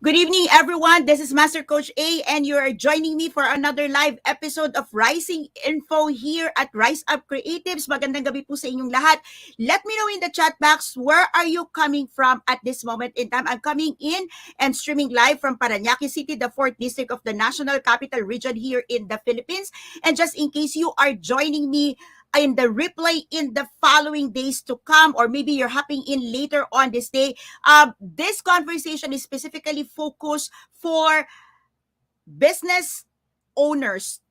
Good evening, everyone. This is Master Coach A, and you are joining me for another live episode of Rising Info here at Rise Up Creatives. Magandang gabi po sa inyong lahat. Let me know in the chat box, where are you coming from at this moment in time? I'm coming in and streaming live from Parañaque City, the 4th District of the National Capital Region here in the Philippines. And just in case you are joining me in the replay in the following days to come, or maybe you're hopping in later on this day, this conversation is specifically focused for business owners,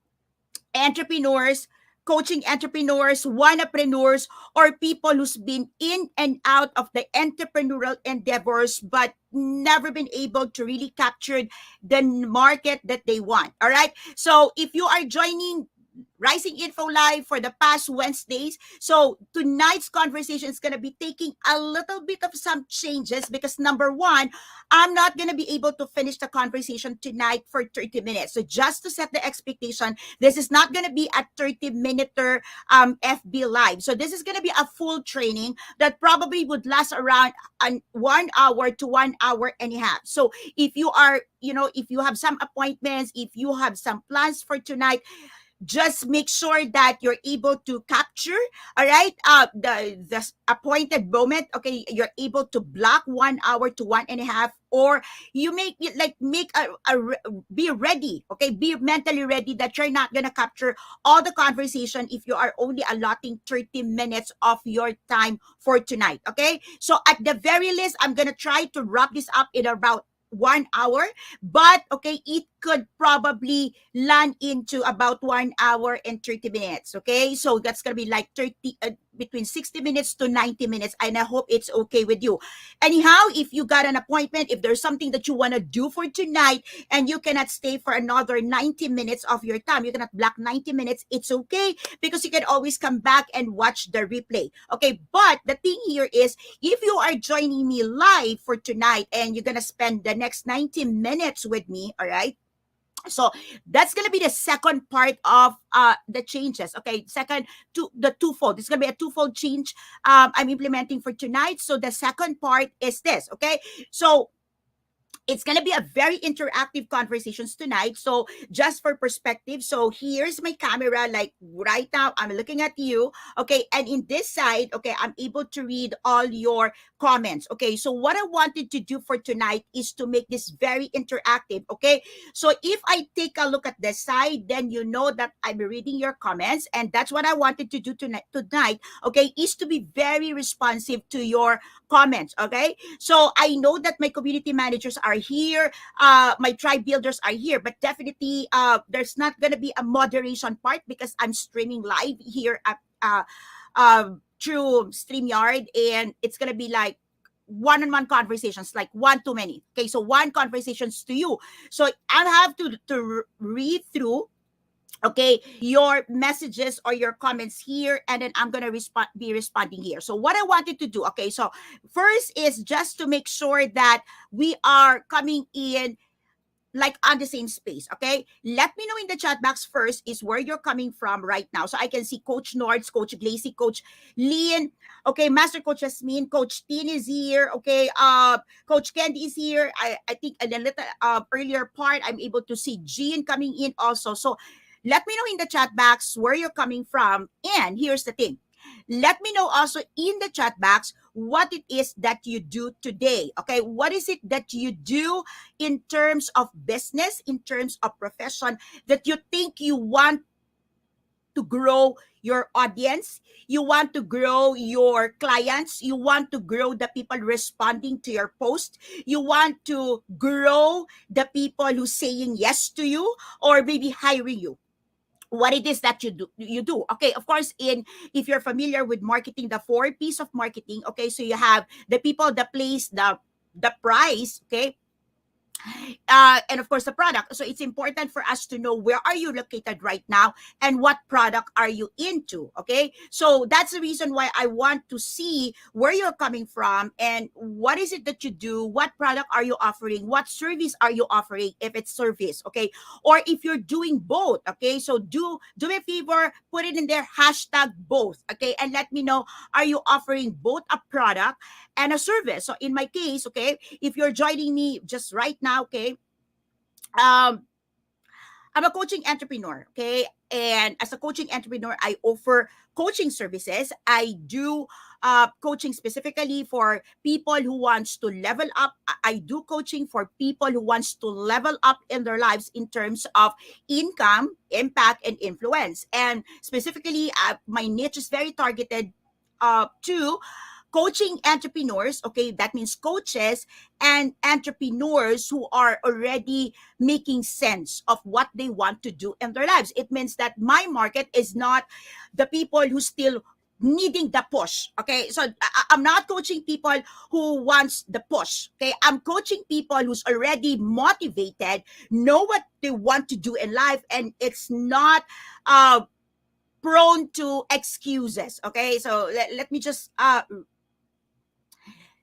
entrepreneurs, coaching entrepreneurs, wanapreneurs, or people who's been in and out of the entrepreneurial endeavors but never been able to really capture the market that they want. All right. So if you are joining Rising Info Live for the past Wednesdays. So tonight's conversation is going to be taking a little bit of some changes because number one, I'm not going to be able to finish the conversation tonight for 30 minutes. So just to set the expectation, this is not going to be a 30-minute FB Live. So this is going to be a full training that probably would last around 1 hour to 1 hour and a half. So if you are, if you have some appointments, if you have some plans for tonight, just make sure that you're able to capture, all right, the appointed moment. Okay, you're able to block 1 hour to 1.5, or you make it like be ready. Okay, be mentally ready that you're not gonna capture all the conversation if you are only allotting 30 minutes of your time for tonight. Okay, so at the very least, I'm gonna try to wrap this up in about 1 hour, but okay, it could probably land into about 1 hour and 30 minutes. Okay, so that's gonna be like 30 between 60 minutes to 90 minutes, and I hope it's okay with you. Anyhow, if you got an appointment, if there's something that you want to do for tonight and you cannot stay for another 90 minutes of your time, you cannot block 90 minutes, it's okay, because you can always come back and watch the replay. Okay, but the thing here is, if you are joining me live for tonight and you're gonna spend the next 90 minutes with me, all right, so that's gonna be the second part of the changes. Okay, second to the twofold. It's gonna be a twofold change I'm implementing for tonight. So the second part is this. Okay, so it's going to be a very interactive conversations tonight. So just for perspective, so here's my camera, like right now I'm looking at you. Okay, and in this side, okay, I'm able to read all your comments. Okay, so what I wanted to do for tonight is to make this very interactive. Okay, so if I take a look at this side, then you know that I'm reading your comments, and that's what I wanted to do tonight. Okay, is to be very responsive to your comments. Okay, so I know that my community managers are here, my tribe builders are here, but definitely there's not going to be a moderation part because I'm streaming live here at through StreamYard, and it's going to be like one-on-one conversations, like one too many. Okay, so one conversations to you. So I have to read through, okay, your messages or your comments here, and then I'm gonna be responding here. So what I wanted to do, okay, so first is just to make sure that we are coming in like on the same space. Okay, let me know in the chat box first is where you're coming from right now, so I can see Coach Nords, Coach Glacy, Coach Lean, okay, Master Coach Jasmine, Coach Tin is here. Okay, Coach Candy is here. I think a little earlier part I'm able to see Jean coming in also. So let me know in the chat box where you're coming from. And here's the thing, let me know also in the chat box what it is that you do today. Okay, what is it that you do in terms of business, in terms of profession, that you think you want to grow your audience, you want to grow your clients, you want to grow the people responding to your post, you want to grow the people who saying yes to you or maybe hiring you. What it is that you do. Okay, of course, in if you're familiar with marketing, the 4 P's of marketing. Okay, so you have the people, the place, the price. Okay, and of course the product. So it's important for us to know where are you located right now and what product are you into. Okay, so that's the reason why I want to see where you're coming from and what is it that you do, what product are you offering, what service are you offering, if it's service. Okay, or if you're doing both. Okay, so do me a favor, put it in there, hashtag both. Okay, and let me know, are you offering both a product and a service. So in my case, okay, if you're joining me just right now, okay, um, I'm a coaching entrepreneur, okay? And as a coaching entrepreneur, I offer coaching services. I do coaching specifically for people who wants to level up. I do coaching for people who wants to level up in their lives in terms of income, impact, and influence. And specifically, my niche is very targeted to coaching entrepreneurs. Okay, that means coaches and entrepreneurs who are already making sense of what they want to do in their lives. It means that my market is not the people who still needing the push. Okay, so I'm not coaching people who wants the push. Okay, I'm coaching people who's already motivated, know what they want to do in life, and it's not prone to excuses. Okay, so let me just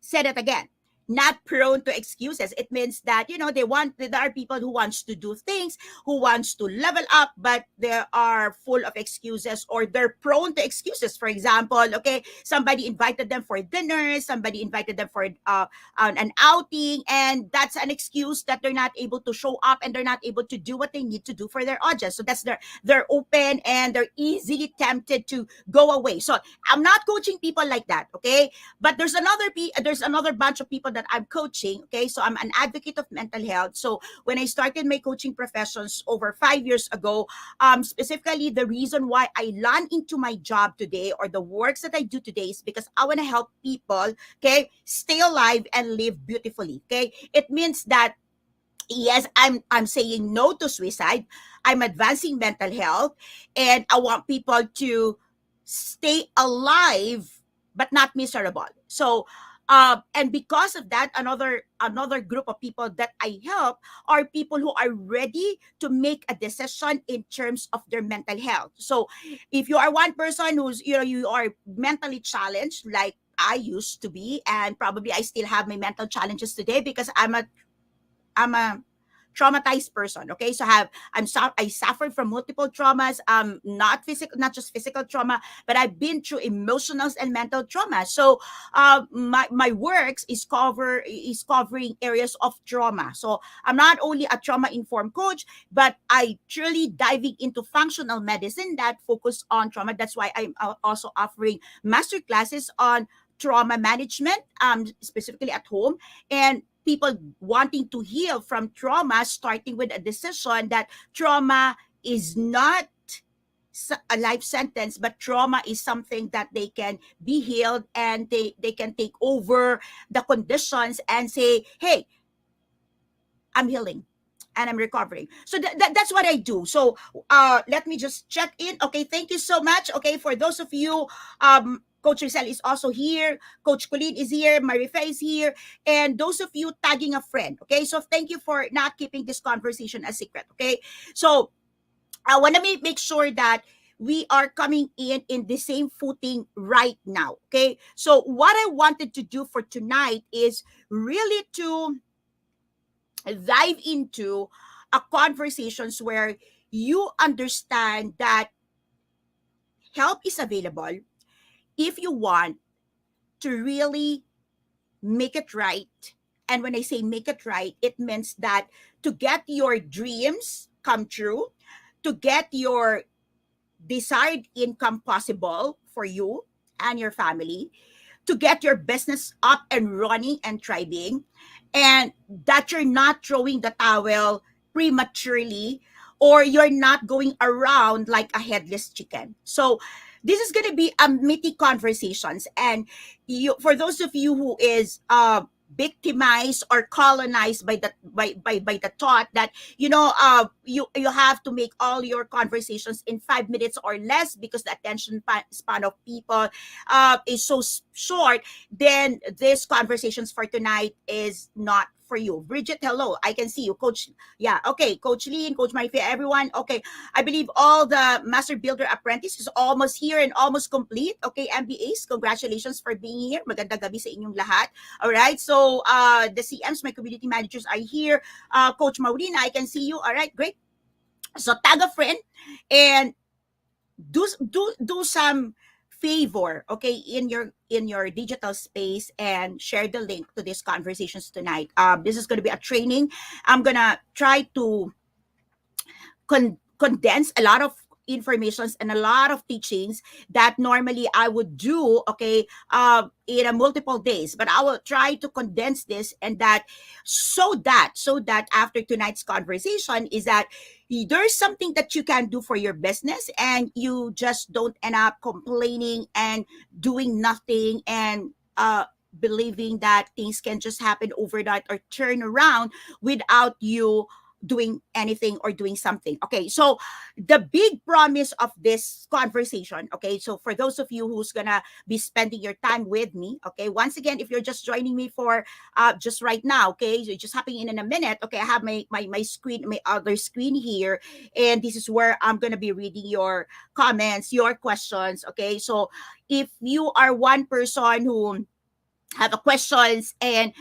say that again, not prone to excuses. It means that, there are people who wants to do things, who wants to level up, but they are full of excuses, or they're prone to excuses. For example, okay, somebody invited them for dinner, somebody invited them for an outing, and that's an excuse that they're not able to show up, and they're not able to do what they need to do for their audience. So that's they're open, and they're easily tempted to go away. So I'm not coaching people like that, okay? But there's another bunch of people that I'm coaching. Okay, so I'm an advocate of mental health. So when I started my coaching professions over 5 years ago, specifically the reason why I land into my job today, or the works that I do today, is because I want to help people, okay, stay alive and live beautifully. Okay, it means that yes, I'm saying no to suicide. I'm advancing mental health, and I want people to stay alive but not miserable. So and because of that, another group of people that I help are people who are ready to make a decision in terms of their mental health. So if you are one person who's, you are mentally challenged, like I used to be, and probably I still have my mental challenges today, because I'm a traumatized person. Okay, so I suffered from multiple traumas. Not just physical trauma, but I've been through emotional and mental trauma. So my works is covering areas of trauma. So I'm not only a trauma informed coach, but I truly diving into functional medicine that focus on trauma. That's why I'm also offering master classes on trauma management, specifically at home, and people wanting to heal from trauma, starting with a decision that trauma is not a life sentence, but trauma is something that they can be healed, and they can take over the conditions and say, hey, I'm healing and I'm recovering. So that's what I do. So let me just check in. Okay, thank you so much. Okay, for those of you, Coach Rizal is also here. Coach Colleen is here. Marife is here. And those of you tagging a friend. Okay, so thank you for not keeping this conversation a secret. Okay, so I want to make sure that we are coming in the same footing right now. Okay, so what I wanted to do for tonight is really to dive into a conversations where you understand that help is available if you want to really make it right. And when I say make it right, it means that to get your dreams come true, to get your desired income possible for you and your family, to get your business up and running and thriving, and that you're not throwing the towel prematurely, or you're not going around like a headless chicken. So this is going to be a meaty conversations, and for those of you who is victimized or colonized by the thought that you have to make all your conversations in 5 minutes or less because the attention span of people is so short, then this conversations for tonight is not for you. Bridget, hello, I can see you. Coach, yeah, okay, Coach Lean, Coach Marifia, everyone. Okay, I believe all the Master Builder Apprentice is almost here and almost complete. Okay, MBAs, congratulations for being here. Magandang gabi sa inyong lahat. All right, so the CMs, my community managers are here. Coach Maurina, I can see you. All right, great. So tag a friend and do some favor, okay, in your digital space and share the link to these conversations tonight. This is going to be a training. I'm gonna try to condense a lot of informations and a lot of teachings that normally I would do, okay, in a multiple days, but I will try to condense this, and that so that after tonight's conversation is that there's something that you can do for your business, and you just don't end up complaining and doing nothing, and believing that things can just happen overnight or turn around without you doing anything or doing something. Okay, so the big promise of this conversation, okay, so for those of you who's gonna be spending your time with me, okay, once again, if you're just joining me for just right now, okay, so just hopping in a minute, okay, I have my screen, my other screen here, and this is where I'm gonna be reading your comments, your questions, okay. So if you are one person who have a questions, and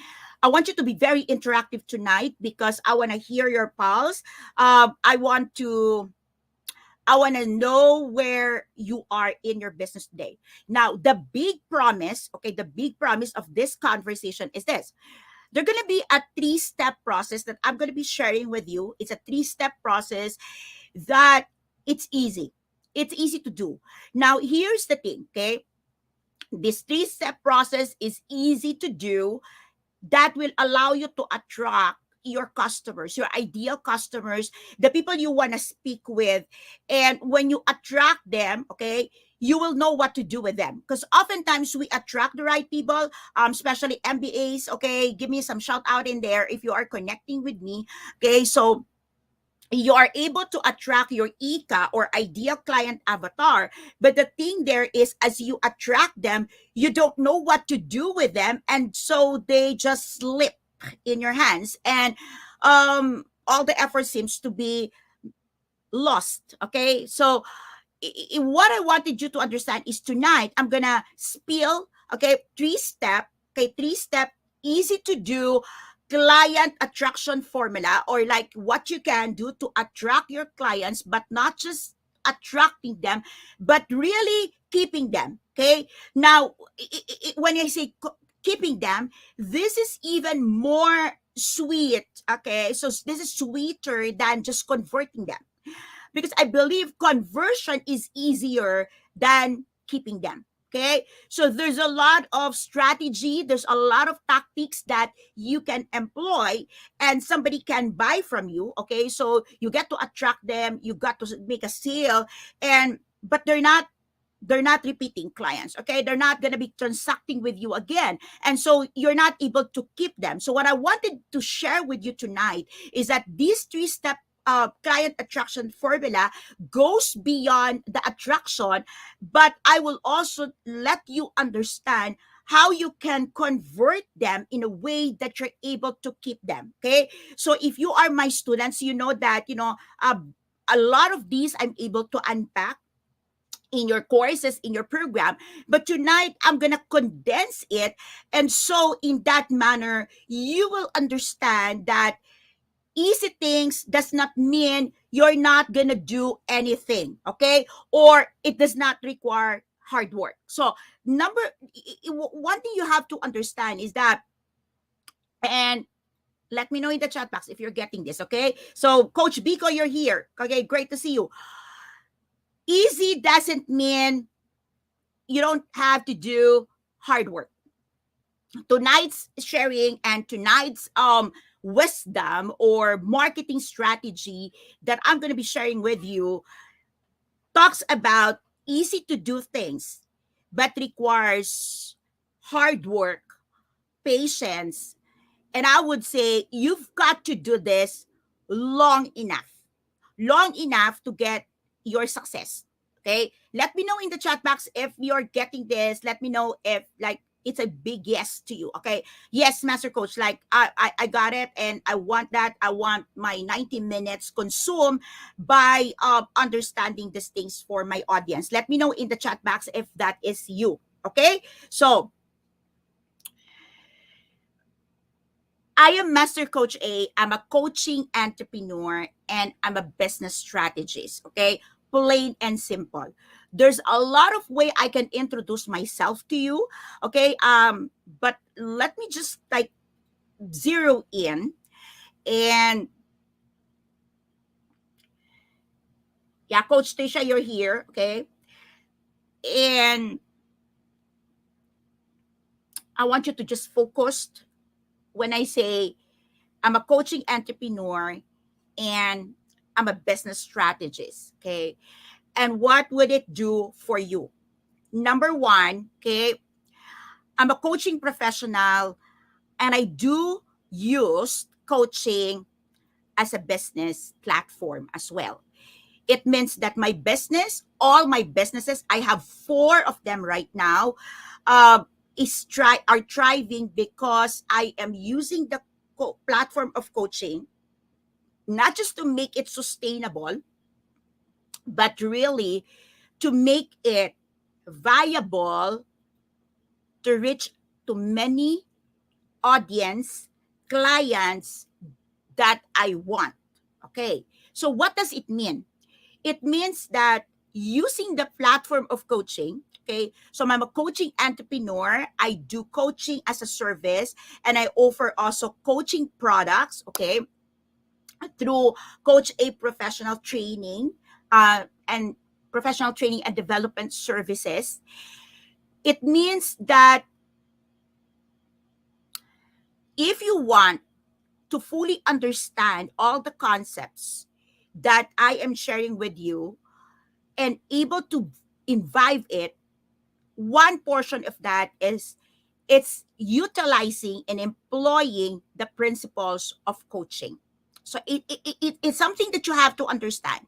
I want you to be very interactive tonight because I want to hear your pulse. I want to know where you are in your business today. Now, the big promise, okay, the big promise of this conversation is this. There's going to be a three-step process that I'm going to be sharing with you. It's a three-step process that it's easy. It's easy to do. Now, here's the thing, okay? This three-step process is easy to do, that will allow you to attract your customers, your ideal customers, the people you want to speak with. And when you attract them, okay, you will know what to do with them. Because oftentimes we attract the right people, especially MBAs. Okay, give me some shout out in there if you are connecting with me. Okay, so you are able to attract your ICA or ideal client avatar. But the thing there is, as you attract them, you don't know what to do with them. And so they just slip in your hands. And all the effort seems to be lost. Okay. So what I wanted you to understand is tonight, I'm going to spill, okay, three step, easy to do client attraction formula, or like what you can do to attract your clients, but not just attracting them, but really keeping them. Okay. Now, when I say keeping them, this is even more sweet. Okay. So this is sweeter than just converting them, because I believe conversion is easier than keeping them. Okay. So there's a lot of strategy, there's a lot of tactics that you can employ, and somebody can buy from you. Okay. So you get to attract them, you got to make a sale, and but they're not repeating clients. Okay, they're not going to be transacting with you again, and so you're not able to keep them. So what I wanted to share with you tonight is that these three-step client attraction formula goes beyond the attraction, but I will also let you understand how you can convert them in a way that you're able to keep them. Okay, so if you are my students, you know that a lot of these I'm able to unpack in your courses, in your program. But tonight, I'm going to condense it. And so, in that manner, you will understand that easy things does not mean you're not going to do anything, okay? Or it does not require hard work. So, one thing you have to understand is that, and let me know in the chat box if you're getting this, okay? So, Coach Biko, you're here. Okay, great to see you. Easy doesn't mean you don't have to do hard work. Tonight's sharing and tonight's wisdom or marketing strategy that I'm going to be sharing with you talks about easy to do things, but requires hard work, patience, and I would say you've got to do this long enough to get your success. Okay, let me know in the chat box if you're getting this. Let me know if like it's a big yes to you. Okay, yes, Master Coach, like I got it, and I want that. I want my 90 minutes consumed by understanding these things for my audience. Let me know in the chat box if that is you. Okay, so I am Master Coach A. I'm a coaching entrepreneur and I'm a business strategist. Okay, plain and simple. There's a lot of way I can introduce myself to you. Okay. But let me just like zero in. And yeah, Coach Tisha, you're here. Okay. And I want you to just focus when I say I'm a coaching entrepreneur and I'm a business strategist. Okay. And what would it do for you? Number one, okay, I'm a coaching professional and I do use coaching as a business platform as well. It means that my business, all my businesses, I have four of them right now, uh, are thriving because I am using the platform of coaching, not just to make it sustainable, but really to make it viable to reach to many audience, clients that I want. Okay. So what does it mean? It means that using the platform of coaching, okay, so I'm a coaching entrepreneur. I do coaching as a service and I offer also coaching products, okay, through Coach A professional training and professional training and development services. It means that if you want to fully understand all the concepts that I am sharing with you and able to imbibe it, one portion of that is it's utilizing and employing the principles of coaching. So it's something that you have to understand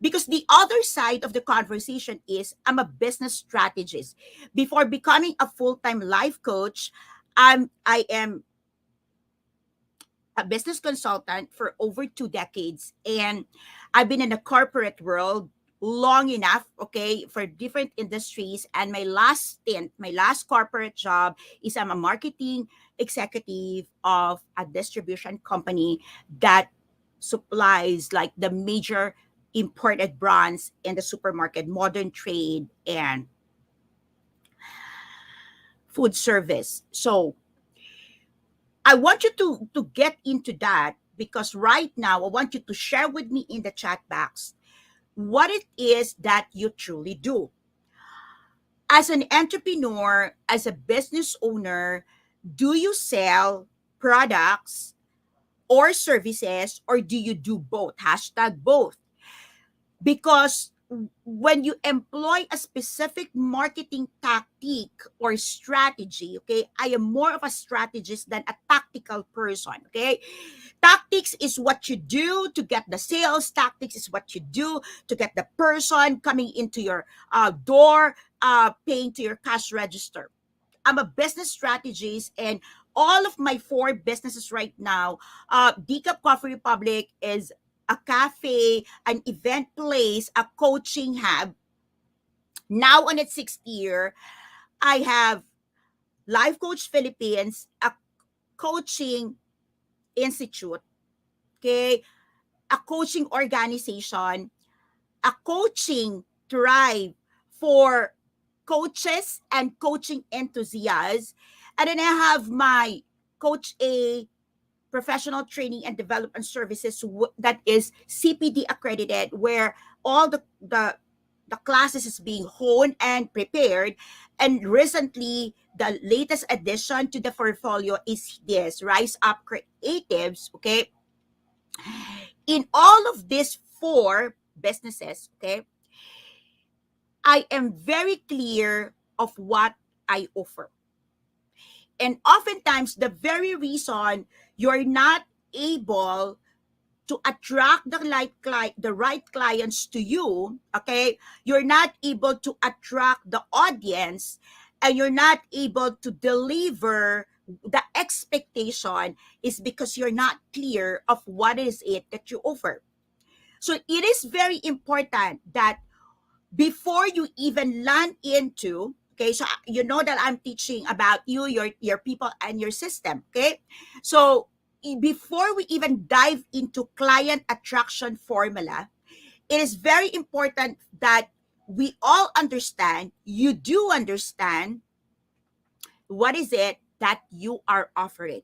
because the other side of the conversation is I'm a business strategist. Before becoming a full-time life coach, I am a business consultant for over 2 decades, and I've been in the corporate world long enough, okay, for different industries. And my last stint, my last corporate job is I'm a marketing executive of a distribution company that supplies like the major imported brands in the supermarket, modern trade, and food service. So I want you to get into that because right now I want you to share with me in the chat box what it is that you truly do. As an entrepreneur, as a business owner, do you sell products or services or do you do both? Hashtag both. Because when you employ a specific marketing tactic or strategy, okay, I am more of a strategist than a tactical person, okay? Tactics is what you do to get the sales. Tactics is what you do to get the person coming into your door, paying to your cash register. I'm a business strategist, and all of my four businesses right now, Decaf Coffee Republic is a cafe, an event place, a coaching hub. Now on its sixth year, I have Life Coach Philippines, a coaching institute, okay, a coaching organization, a coaching tribe for coaches and coaching enthusiasts. And then I have my Coach A professional training and development services that is CPD accredited, where all the classes is being honed and prepared. And recently, the latest addition to the portfolio is this Rise Up Creatives. Okay, in all of these four businesses, okay, I am very clear of what I offer. And oftentimes, the very reason you're not able to attract the right clients to you, okay, you're not able to attract the audience and you're not able to deliver the expectation is because you're not clear of what is it that you offer. So it is very important that before you even land into, okay, so you know that I'm teaching about you, your people, and your system, okay? So before we even dive into client attraction formula, it is very important that we all understand, you do understand what is it that you are offering,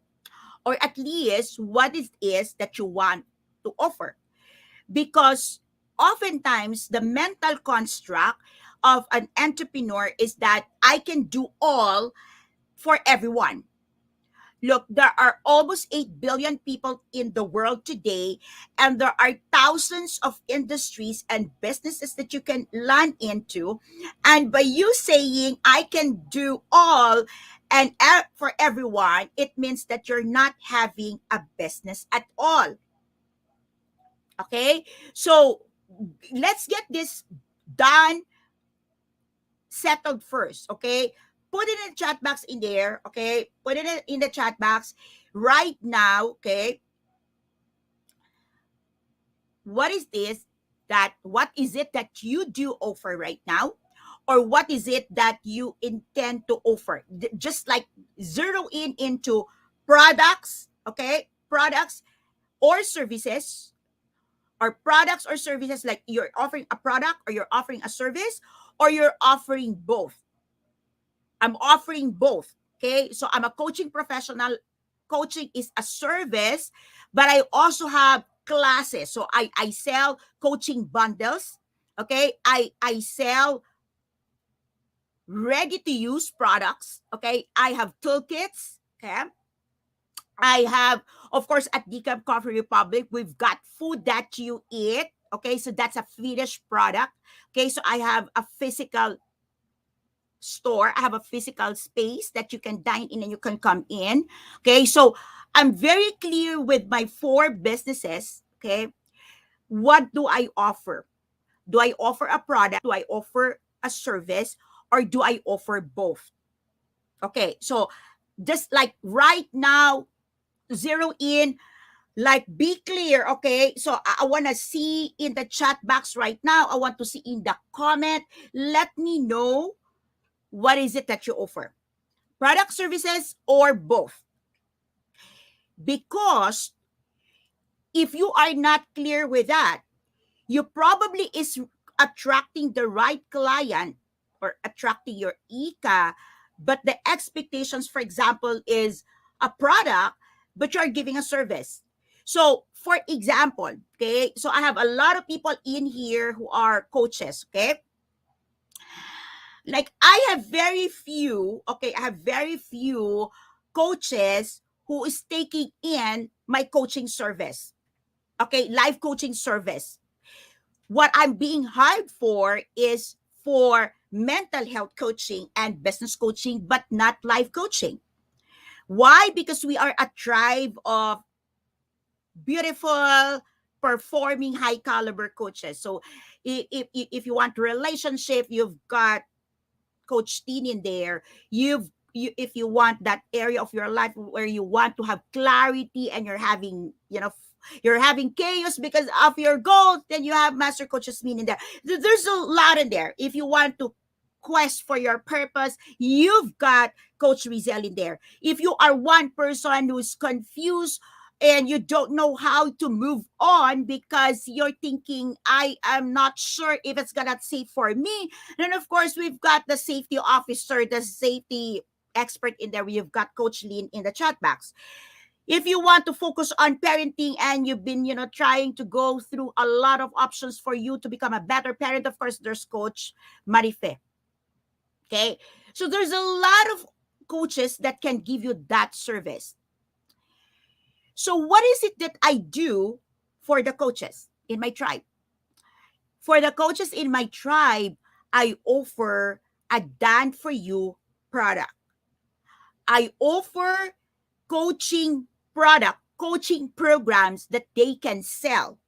or at least what it is that you want to offer. Because oftentimes the mental construct of an entrepreneur is that I can do all for everyone. Look, there are almost 8 billion people in the world today, and there are thousands of industries and businesses that you can land into. And by you saying, I can do all and for everyone, it means that you're not having a business at all. Okay? So let's get this done, settled first. Okay? Put it in the chat box in there. Okay? Put it in the chat box right now. Okay? What is it that you do offer right now, or what is it that you intend to offer? Just like zero in into products. Okay? Products or services, or products or services, like you're offering a product or you're offering a service, or you're offering both. I'm offering both. Okay, so I'm a coaching professional. Coaching is a service, but I also have classes. So I sell coaching bundles. Okay, I sell ready to use products. Okay, I have toolkits. Okay, I have, of course, at Decaf Coffee Republic, we've got food that you eat. Okay, so that's a finished product. Okay, so I have a physical store. I have a physical space that you can dine in and you can come in. Okay, so I'm very clear with my four businesses. Okay, what do I offer? Do I offer a product? Do I offer a service? Or do I offer both? Okay, so just like right now, zero in, like be clear. Okay, so I want to see in the chat box right now, I want to see in the comment, let me know what is it that you offer, product, services, or both. Because if you are not clear with that, you probably is attracting the right client or attracting your ika, but the expectations, for example, is a product, but you're giving a service. So for example, okay, so I have a lot of people in here who are coaches. Okay, like I have very few, okay, I have very few coaches who is taking in my coaching service. Okay, live coaching service. What I'm being hired for is for mental health coaching and business coaching, but not life coaching. Why? Because we are a tribe of beautiful, performing, high caliber coaches. So if you want relationship, you've got Coach Teen in there. If you want that area of your life where you want to have clarity and you're having, you're having chaos because of your goals, then you have Master Coach Jasmine in there. There's a lot in there. If you want to quest for your purpose, you've got Coach Rizel in there. If you are one person who's confused and you don't know how to move on because you're thinking, I am not sure if it's gonna safe for me, then of course we've got the safety officer, the safety expert in there. We've got Coach Lynn in the chat box. If you want to focus on parenting and you've been, trying to go through a lot of options for you to become a better parent, of course, there's Coach Marife. Okay. So there's a lot of coaches that can give you that service. So what is it that I do for the coaches in my tribe? For the coaches in my tribe, I offer a done for you product. I offer coaching product, coaching programs that they can sell.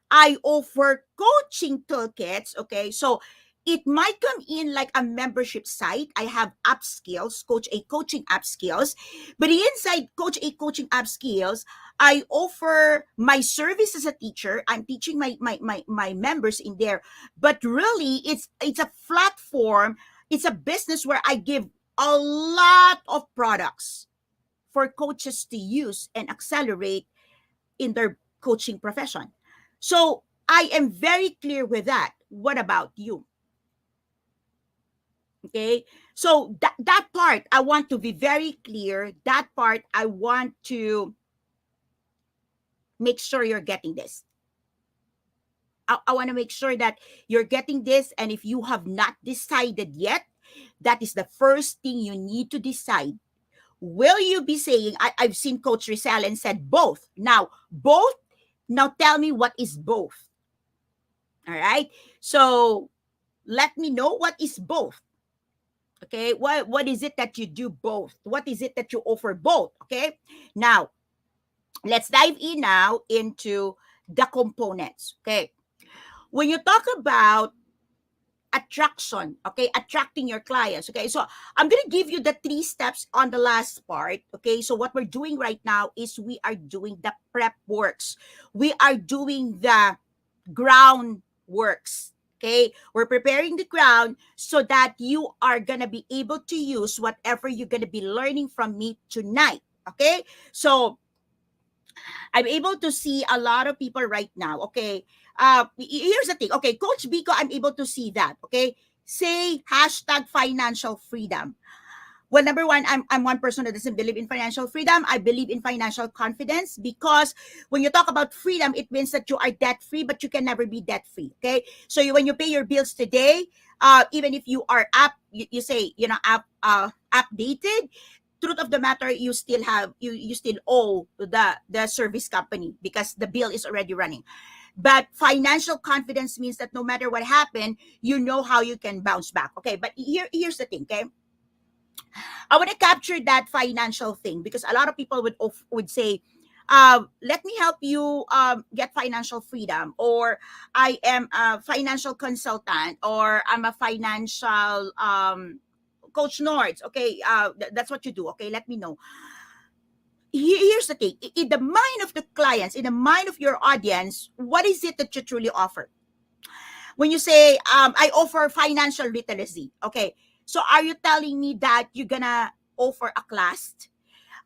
I offer coaching toolkits. Okay, so it might come in like a membership site. I have app skills, Coach A coaching app skills. But inside Coach A coaching app skills, I offer my service as a teacher. I'm teaching my members in there. But really, it's a platform. It's a business where I give a lot of products for coaches to use and accelerate in their coaching profession. So I am very clear with that. What about you? Okay, so that part I want to be very clear. That part I want to make sure you're getting this. I want to make sure that you're getting this. And if you have not decided yet, that is the first thing you need to decide. Will you be saying, I've seen Coach Rizal and said both. Now, both. Now tell me what is both. All right. So let me know what is both. Okay. What is it that you do both? What is it that you offer both? Okay. Now, let's dive in now into the components. Okay. When you talk about attraction, okay, attracting your clients, okay, so I'm gonna give you the 3 steps on the last part. Okay, so what we're doing right now is we are doing the prep works, we are doing the ground works. Okay, we're preparing the ground so that you are gonna be able to use whatever you're gonna be learning from me tonight. Okay, so I'm able to see a lot of people right now. Okay. Here's the thing. Okay, Coach Biko, I'm able to see that. Okay. Say hashtag financial freedom. Well, number one, I'm one person that doesn't believe in financial freedom. I believe in financial confidence, because when you talk about freedom, it means that you are debt free, but you can never be debt free. Okay. So when you pay your bills today, even if you are you say, updated, truth of the matter, you still have you still owe the service company because the bill is already running. But financial confidence means that no matter what happened, you know how you can bounce back. Okay, but here's the thing. Okay, I want to capture that financial thing, because a lot of people would say, let me help you get financial freedom, or I am a financial consultant, or I'm a financial Coach Nords. Okay, that's what you do. Okay, let me know. Here's the thing. In the mind of the clients, in the mind of your audience, what is it that you truly offer? When you say, I offer financial literacy, okay, so are you telling me that you're gonna offer a class?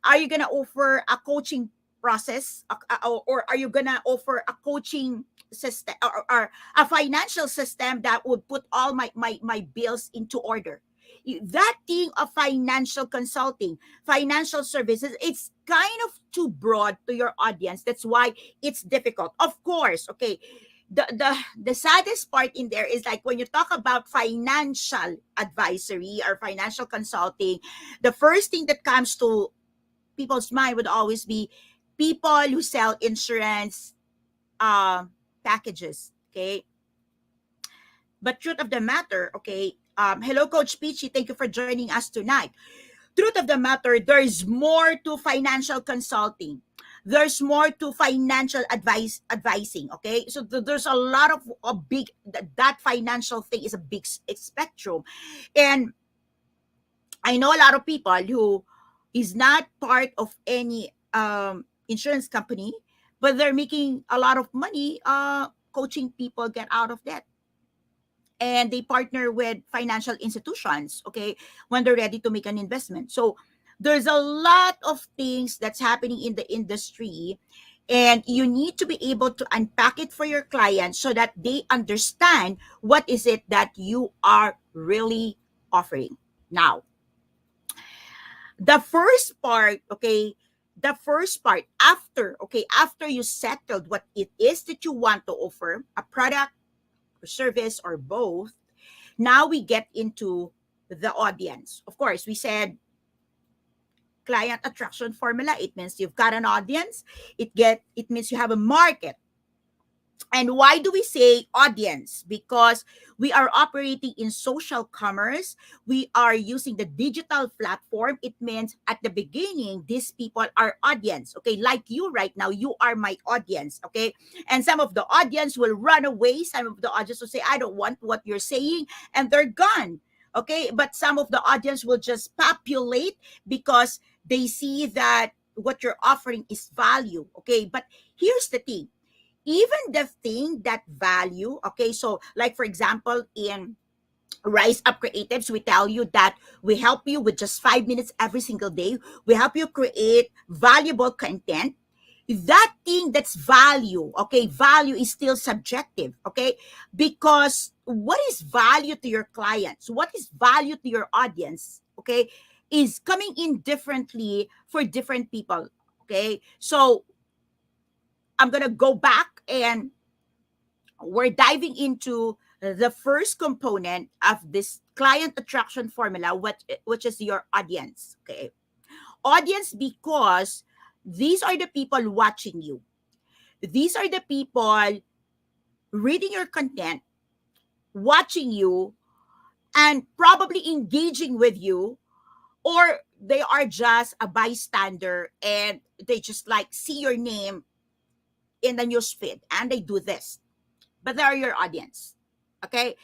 Are you gonna offer a coaching process, or are you gonna offer a coaching system, or a financial system that would put all my bills into order? That thing of financial consulting, financial services, it's kind of too broad to your audience. That's why it's difficult. Of course, okay, the saddest part in there is, like, when you talk about financial advisory or financial consulting, the first thing that comes to people's mind would always be people who sell insurance uh, packages. Okay, but truth of the matter, okay, hello, Coach Peachy, thank you for joining us tonight. Truth of the matter, there's more to financial consulting. There's more to financial advising. Okay, so there's a lot of a big, that financial thing is a big spectrum. And I know a lot of people who is not part of any insurance company, but they're making a lot of money coaching people get out of debt. And they partner with financial institutions, okay, when they're ready to make an investment. So there's a lot of things that's happening in the industry, and you need to be able to unpack it for your clients so that they understand what is it that you are really offering. Now, the first part, okay, the first part, after you settled what it is that you want to offer, a product or service or both, now we get into the audience. Of course, we said client attraction formula. It means you've got an audience. It means you have a market. And why do we say audience? Because we are operating in social commerce. We are using the digital platform. It means at the beginning, these people are audience. Okay, like you right now, you are my audience. Okay, and some of the audience will run away. Some of the audience will say, I don't want what you're saying, and they're gone. Okay, but some of the audience will just populate because they see that what you're offering is value. Okay, but here's the thing, even the thing that value, okay, so like for example in Rise Up Creatives, we tell you that we help you with just 5 minutes every single day. We help you create valuable content. that thing that's value, okay, value is still subjective, okay, because what is value to your clients, what is value to your audience, okay, is coming in differently for different people, okay. So I'm gonna go back and we're diving into the first component of this client attraction formula, which is your audience, okay. Audience, because these are the people watching you, these are the people reading your content, watching you, and probably engaging with you, or they are just a bystander and they just like see your name in the news feed and they do this, but they are your audience, okay.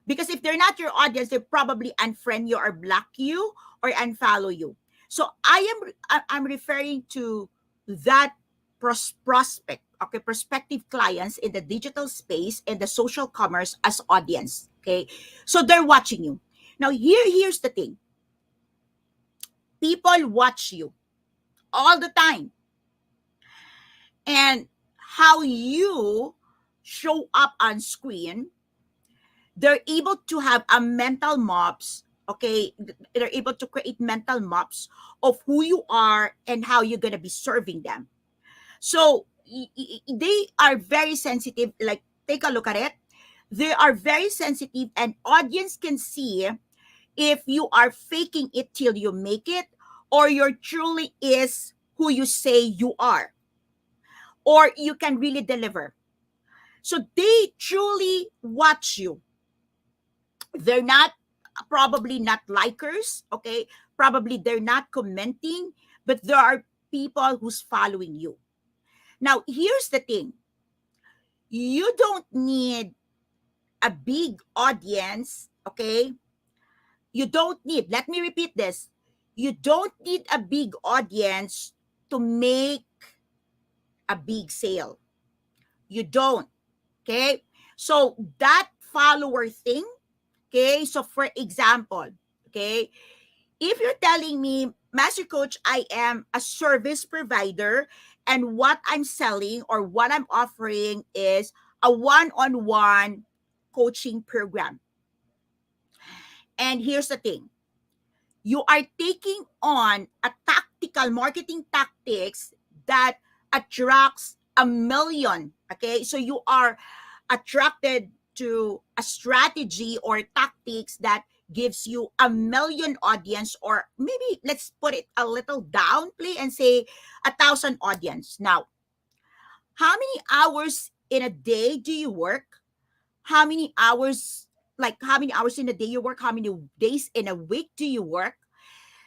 Because if they're not your audience, they probably unfriend you or block you or unfollow you. So I'm referring to that prospect, okay, prospective clients in the digital space and the social commerce as audience, okay. So they're watching you. Now here's the thing. People watch you all the time, and how you show up on screen, they're able to have a mental maps, okay, they're able to create mental maps of who you are and how you're going to be serving them. So they are very sensitive, like take a look at it, they are very sensitive, and audience can see if you are faking it till you make it, or you're truly is who you say you are, or you can really deliver. So they truly watch you. They're not, probably not likers, okay, probably they're not commenting, but there are people who's following you. Now here's the thing. You don't need a big audience, okay. You don't need, let me repeat this, you don't need a big audience to make a big sale. You don't, okay. So that follower thing, okay, so for example, okay, if you're telling me, Master Coach, I am a service provider and what I'm selling or what I'm offering is a one-on-one coaching program. And here's the thing. You are taking on a tactical marketing tactics that attracts a million, okay? So you are attracted to a strategy or tactics that gives you a million audience, or maybe let's put it a little downplay and say 1,000 audience. Now, how many hours in a day do you work? How many hours, like how many hours in a day you work? How many days in a week do you work?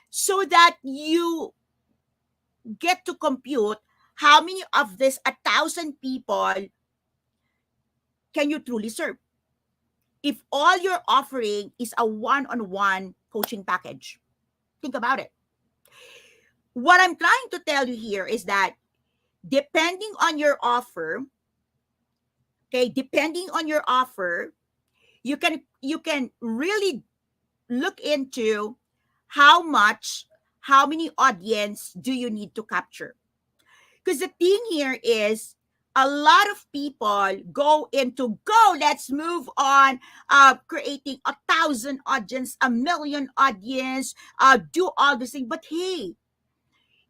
So that you get to compute how many of this 1,000 people can you truly serve if all you're offering is a one-on-one coaching package. Think about it. What I'm trying to tell you here is that depending on your offer, okay, depending on your offer, you can really look into how much, how many audience do you need to capture. Because the thing here is, a lot of people go into go, let's move on, creating 1,000 audience, a million audience, do all this thing. But hey,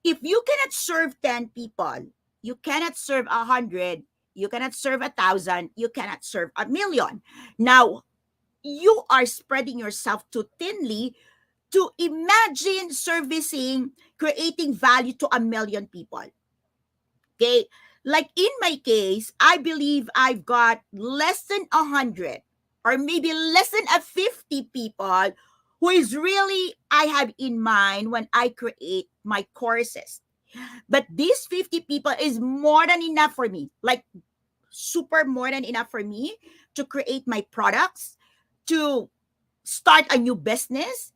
if you cannot serve 10 people, you cannot serve 100, you cannot serve 1,000, you cannot serve a million. Now, you are spreading yourself too thinly to imagine servicing, creating value to a million people. Okay. Like in my case, I believe I've got less than 100 or maybe less than a 50 people who is really I have in mind when I create my courses. But these 50 people is more than enough for me. Like super more than enough for me to create my products, to start a new business,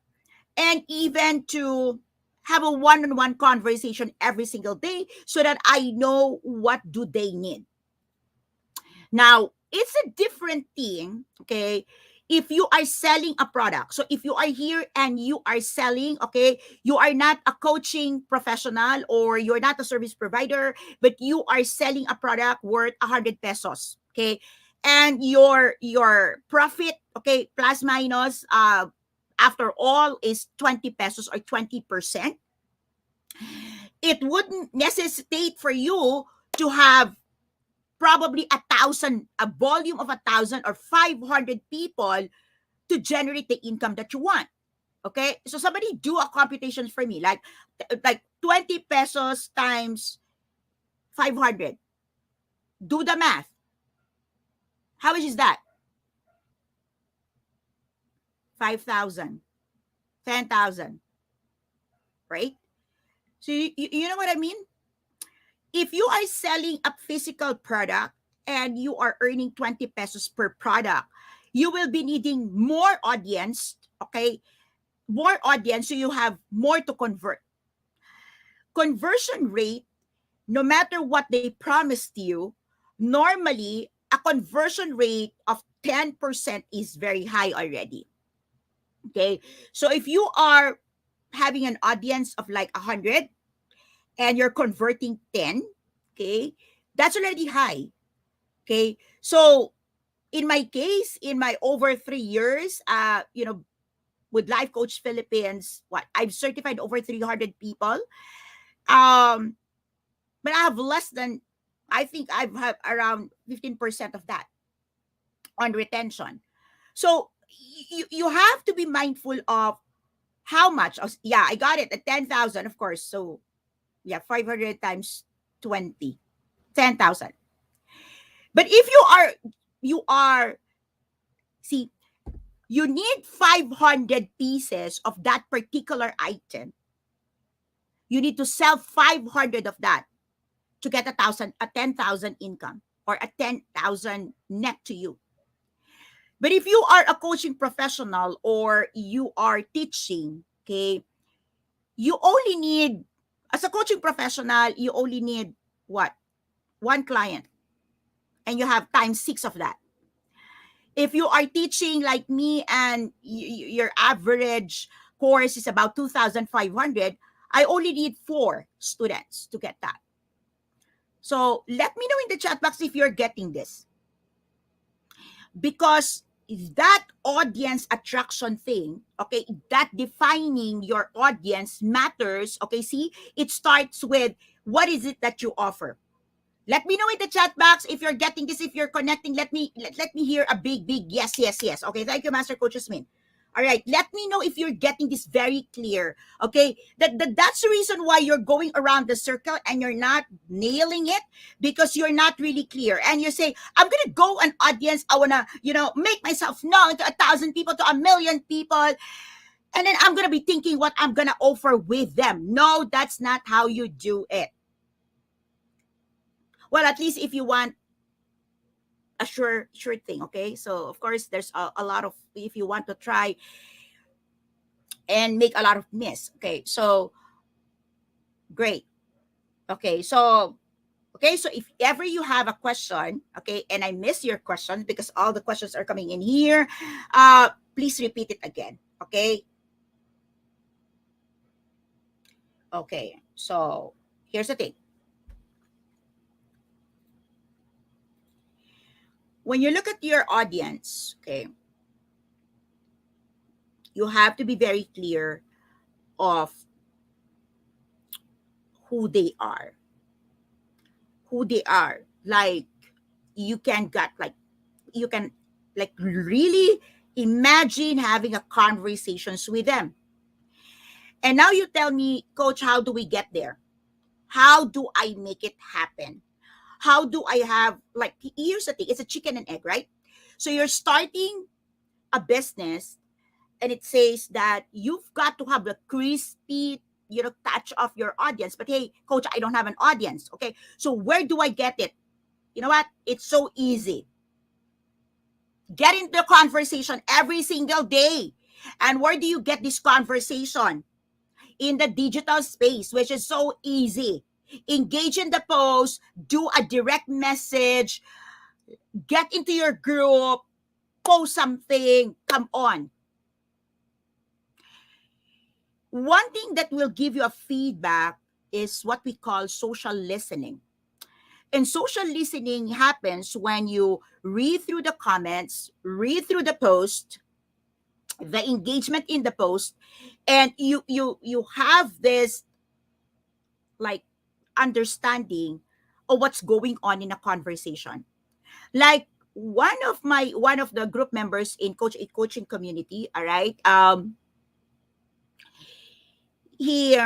and even to have a one-on-one conversation every single day so that I know what do they need. Now, it's a different thing, okay, if you are selling a product, so if you are here and you are selling, okay, you are not a coaching professional or you're not a service provider, but you are selling a product worth 100 pesos, okay, and your profit, okay, plus minus, after all is 20 pesos or 20%, it wouldn't necessitate for you to have probably 1,000, a volume of 1,000 or 500 people to generate the income that you want. Okay, so somebody do a computation for me, like 20 pesos times 500. Do the math. How much is that? 5,000, 10,000, right? So you know what I mean? If you are selling a physical product and you are earning 20 pesos per product, you will be needing more audience, okay? More audience, so you have more to convert. Conversion rate, no matter what they promised you, normally a conversion rate of 10% is very high already. Okay, so if you are having an audience of like 100 and you're converting 10, okay, that's already high. Okay, so in my case, in my over 3 years, with Life Coach Philippines, what I've certified over 300 people. Um, but I have less than, I think I've had around 15% of that on retention. So you have to be mindful of how much. Yeah, I got it at 10,000, of course. So yeah, 500 times 20, 10,000. But if you are, see, you need 500 pieces of that particular item. You need to sell 500 of that to get a 10,000 income or a 10,000 net to you. But if you are a coaching professional or you are teaching, okay, you only need, as a coaching professional, you only need what? One client, and you have times 6 of that. If you are teaching like me and your average course is about 2,500, I only need 4 students to get that. So let me know in the chat box if you're getting this. Because that audience attraction thing, okay, that defining your audience matters. Okay, see, it starts with what is it that you offer. Let me know in the chat box if you're getting this, if you're connecting. Let me hear a big yes, yes, yes. Okay, thank you, Master Coach Yasmin. All right, let me know if you're getting this very clear. Okay, that's the reason why you're going around the circle and you're not nailing it, because you're not really clear. And you say, I'm gonna go an audience. I wanna, make myself known to 1,000 people, to 1,000,000 people, and then I'm gonna be thinking what I'm gonna offer with them. No, that's not how you do it. Well, at least if you want a sure thing, okay? So of course there's a lot of, if you want to try and make a lot of miss, okay? So great. Okay, so if ever you have a question, okay, and I miss your questions because all the questions are coming in here, please repeat it again, okay? Okay, so here's the thing. When you look at your audience, okay, you have to be very clear of who they are. Like, you can really imagine having a conversations with them. And now you tell me, Coach, how do we get there? How do I make it happen? How do I have, like, here's the thing, it's a chicken and egg, right? So you're starting a business and it says that you've got to have the crispy, touch of your audience. But hey, Coach, I don't have an audience. Okay, so where do I get it? You know what? It's so easy. Get into the conversation every single day. And where do you get this conversation? In the digital space, which is so easy. Engage in the post, do a direct message, get into your group, post something. Come on. One thing that will give you a feedback is what we call social listening. And social listening happens when you read through the comments, read through the post, the engagement in the post, and you have this like understanding of what's going on in a conversation. Like one of the group members in coaching community, all right, he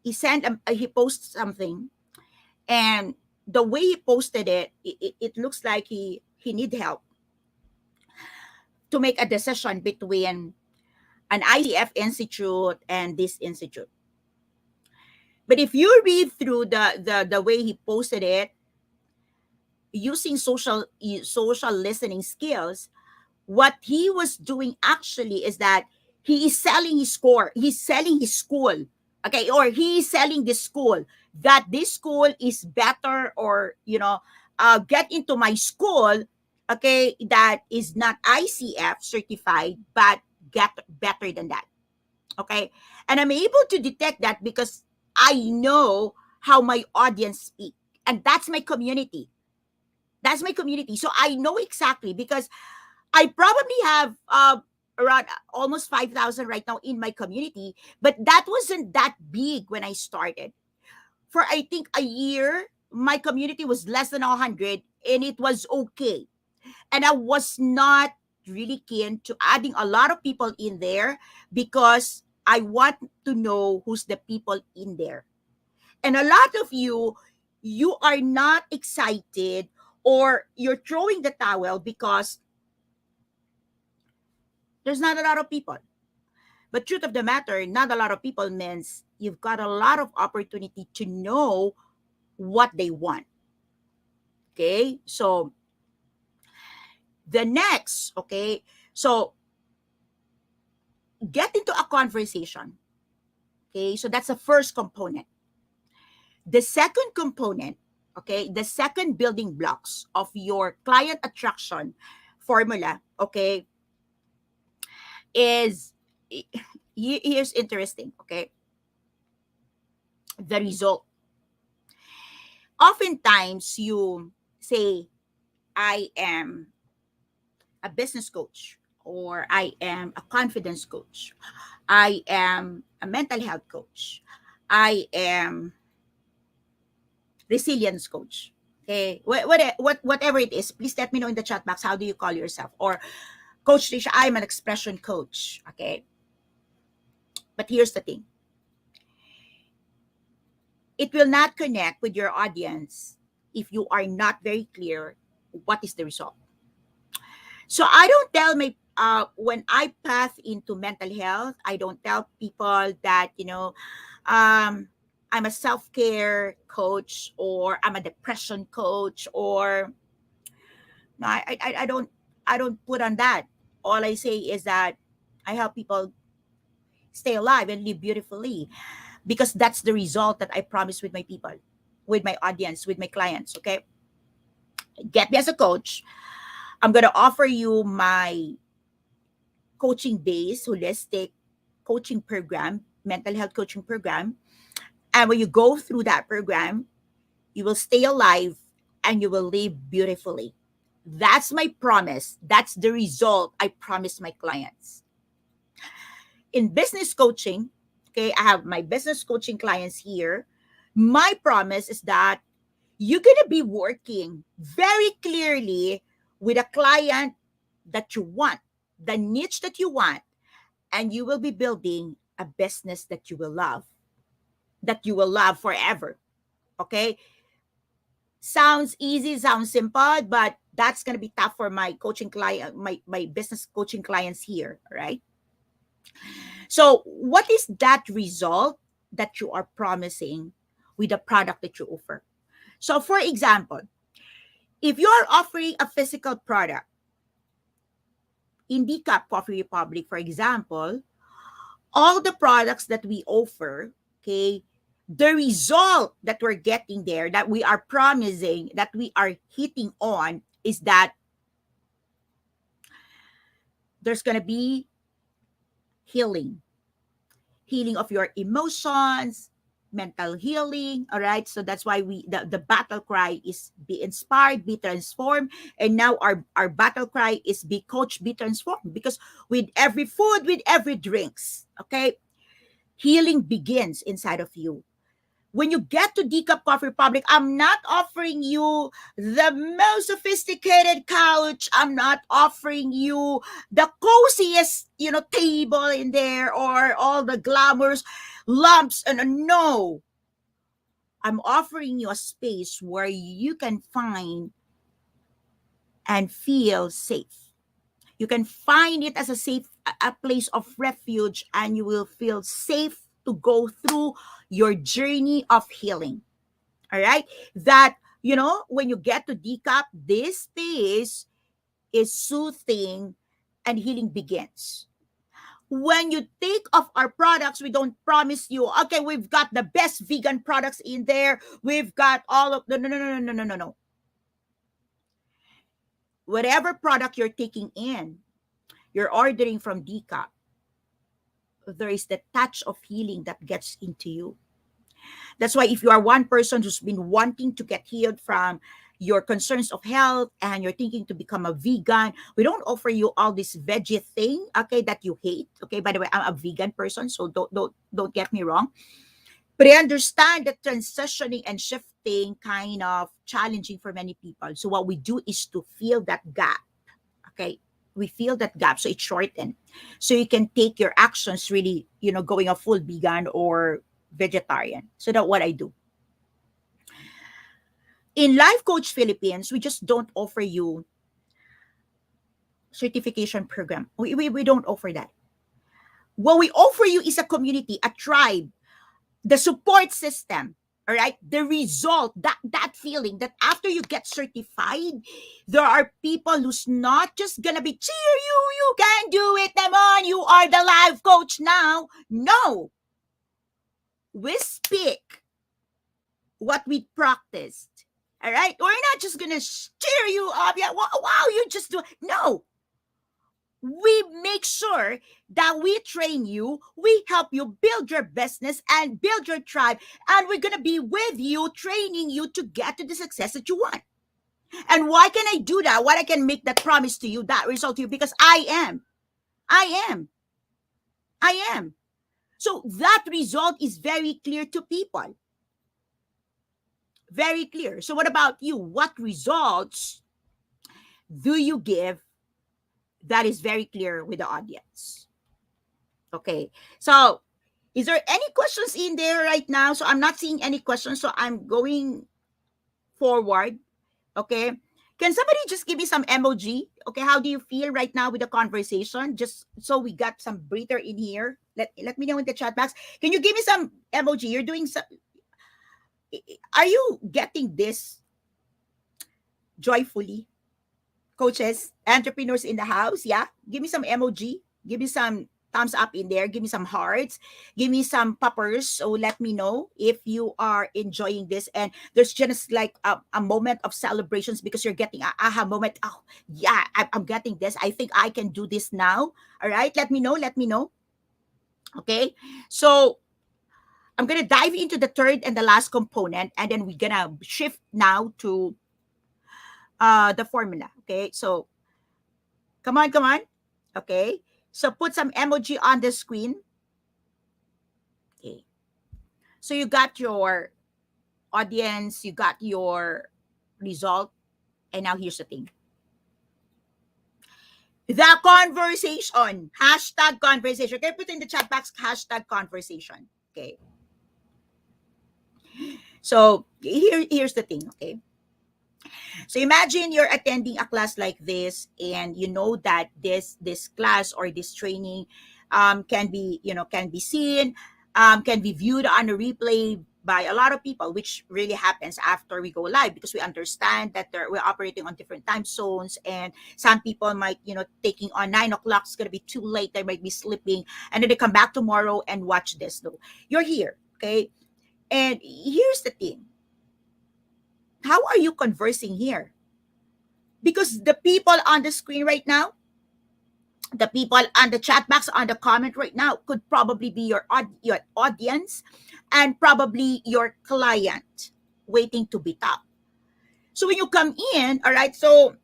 he sent he posts something, and the way he posted it looks like he need help to make a decision between an ICF institute and this institute. But if you read through the way he posted it, using social listening skills, what he was doing actually is that he is selling his score. He's selling his school. Okay, or he is selling this school, that this school is better, or get into my school, okay, that is not ICF certified, but get better than that. Okay, and I'm able to detect that because I know how my audience speak, and that's my community. That's my community. So I know exactly, because I probably have around almost 5,000 right now in my community, but that wasn't that big when I started. For I think a year, my community was less than 100, and it was okay. And I was not really keen to adding a lot of people in there, because I want to know who's the people in there. And a lot of you are not excited, or you're throwing the towel because there's not a lot of people. But truth of the matter, not a lot of people means you've got a lot of opportunity to know what they want. Okay? So the next, okay? So get into a conversation. Okay? So that's the first component. The second component, okay, the second building blocks of your client attraction formula, okay, is here's interesting, okay? The result. Oftentimes you say, I am a business coach, or I am a confidence coach, I am a mental health coach, I am resilience coach. Okay, whatever it is, please let me know in the chat box, how do you call yourself? Or Coach Trisha, I'm an expression coach. Okay, but here's the thing, it will not connect with your audience if you are not very clear what is the result. So I don't tell my when I path into mental health, I don't tell people that I'm a self-care coach, or I'm a depression coach, or no, I don't put on that. All I say is that I help people stay alive and live beautifully, because that's the result that I promise with my people, with my audience, with my clients. Okay, get me as a coach. I'm gonna offer you my coaching based holistic coaching program, mental health coaching program. And when you go through that program, you will stay alive and you will live beautifully. That's my promise. That's the result I promise my clients. In business coaching, okay, I have my business coaching clients here. My promise is that you're going to be working very clearly with a client that you want, the niche that you want, and you will be building a business that you will love forever. Okay? Sounds easy, sounds simple, but that's going to be tough for my coaching client, my business coaching clients here, right? So, what is that result that you are promising with the product that you offer? So, for example, if you are offering a physical product, in Decaf Coffee Republic, for example, all the products that we offer, okay, the result that we're getting there, that we are promising, that we are hitting on, is that there's going to be healing. Healing of your emotions, mental healing. All right. So that's why the battle cry is be inspired, be transformed. And now our battle cry is be coached, be transformed. Because with every food, with every drinks, okay, healing begins inside of you. When you get to Decaf Coffee Republic, I'm not offering you the most sophisticated couch. I'm not offering you the coziest, table in there or all the glamorous lamps. And no, I'm offering you a space where you can find and feel safe. You can find it as a place of refuge, and you will feel safe to go through your journey of healing. All right. That, when you get to Decaf, this space is soothing and healing begins. When you take of our products, we don't promise you, okay, we've got the best vegan products in there. We've got all of the, no. Whatever product you're taking in, you're ordering from Decaf, there is the touch of healing that gets into you. That's why if you are one person who's been wanting to get healed from your concerns of health and you're thinking to become a vegan, we don't offer you all this veggie thing, okay, that you hate. Okay, by the way, I'm a vegan person, so don't get me wrong. But I understand that transitioning and shifting kind of challenging for many people. So what we do is to fill that gap. Okay, we feel that gap, so it's shortened. So you can take your actions really, going a full vegan or vegetarian. So that's what I do. In Life Coach Philippines, we just don't offer you certification program. We don't offer that. What we offer you is a community, a tribe, the support system. All right, the result, that feeling that after you get certified, there are people who's not just gonna be cheer you can do it, naman, you are the life coach now. No, we speak what we practiced. All right, we're not just gonna cheer you up. Yeah, wow, you just do it. No, we make sure that we train you, we help you build your business and build your tribe, and we're going to be with you, training you to get to the success that you want. And why can I do that? Why I can make that promise to you, that result to you? Because I am. So that result is very clear to people. Very clear. So what about you? What results do you give that is very clear with the audience? Okay. So is there any questions in there right now? So I'm not seeing any questions, so I'm going forward. Okay. Can somebody just give me some emoji? Okay, how do you feel right now with the conversation? Just so we got some breather in here. Let me know in the chat box. Can you give me some emoji? You're doing some. Are you getting this joyfully? Coaches, entrepreneurs in the house, yeah? Give me some emoji. Give me some thumbs up in there. Give me some hearts. Give me some poppers. So let me know if you are enjoying this. And there's just like a moment of celebrations because you're getting a aha moment. Oh, yeah, I'm getting this. I think I can do this now. All right, let me know. Let me know. Okay, so I'm going to dive into the third and the last component, and then we're going to shift now to the formula. Okay, so come on. Okay, so put some emoji on the screen. Okay, so you got your audience, you got your result, and now here's the thing. The conversation, hashtag conversation. Okay, put in the chat box hashtag conversation. Okay, so here's the thing. Okay, so imagine you're attending a class like this, and you know that this class or this training can be seen, can be viewed on a replay by a lot of people, which really happens after we go live, because we understand that we're operating on different time zones, and some people might taking on 9 o'clock is going to be too late, they might be sleeping, and then they come back tomorrow and watch this. No, you're here. Okay, and here's the thing. How are you conversing here? Because the people on the screen right now, The people on the chat box, on the comment right now, could probably be your audience and probably your client waiting to be tapped. So when you come in, all right, so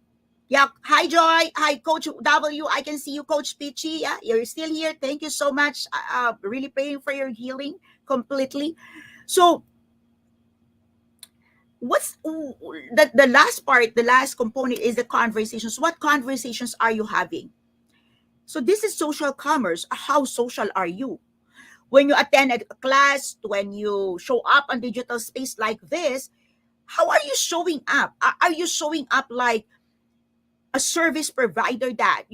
yeah, hi Joy, hi Coach W, I can see you, Coach Peachy. Yeah, you're still here. Thank you so much. Really praying for your healing completely. So what's the last part, the last component is the conversations. What conversations are you having? So this is social commerce. How social are you? When you attend a class, when you show up on digital space like this, how are you showing up? Are you showing up like a service provider that,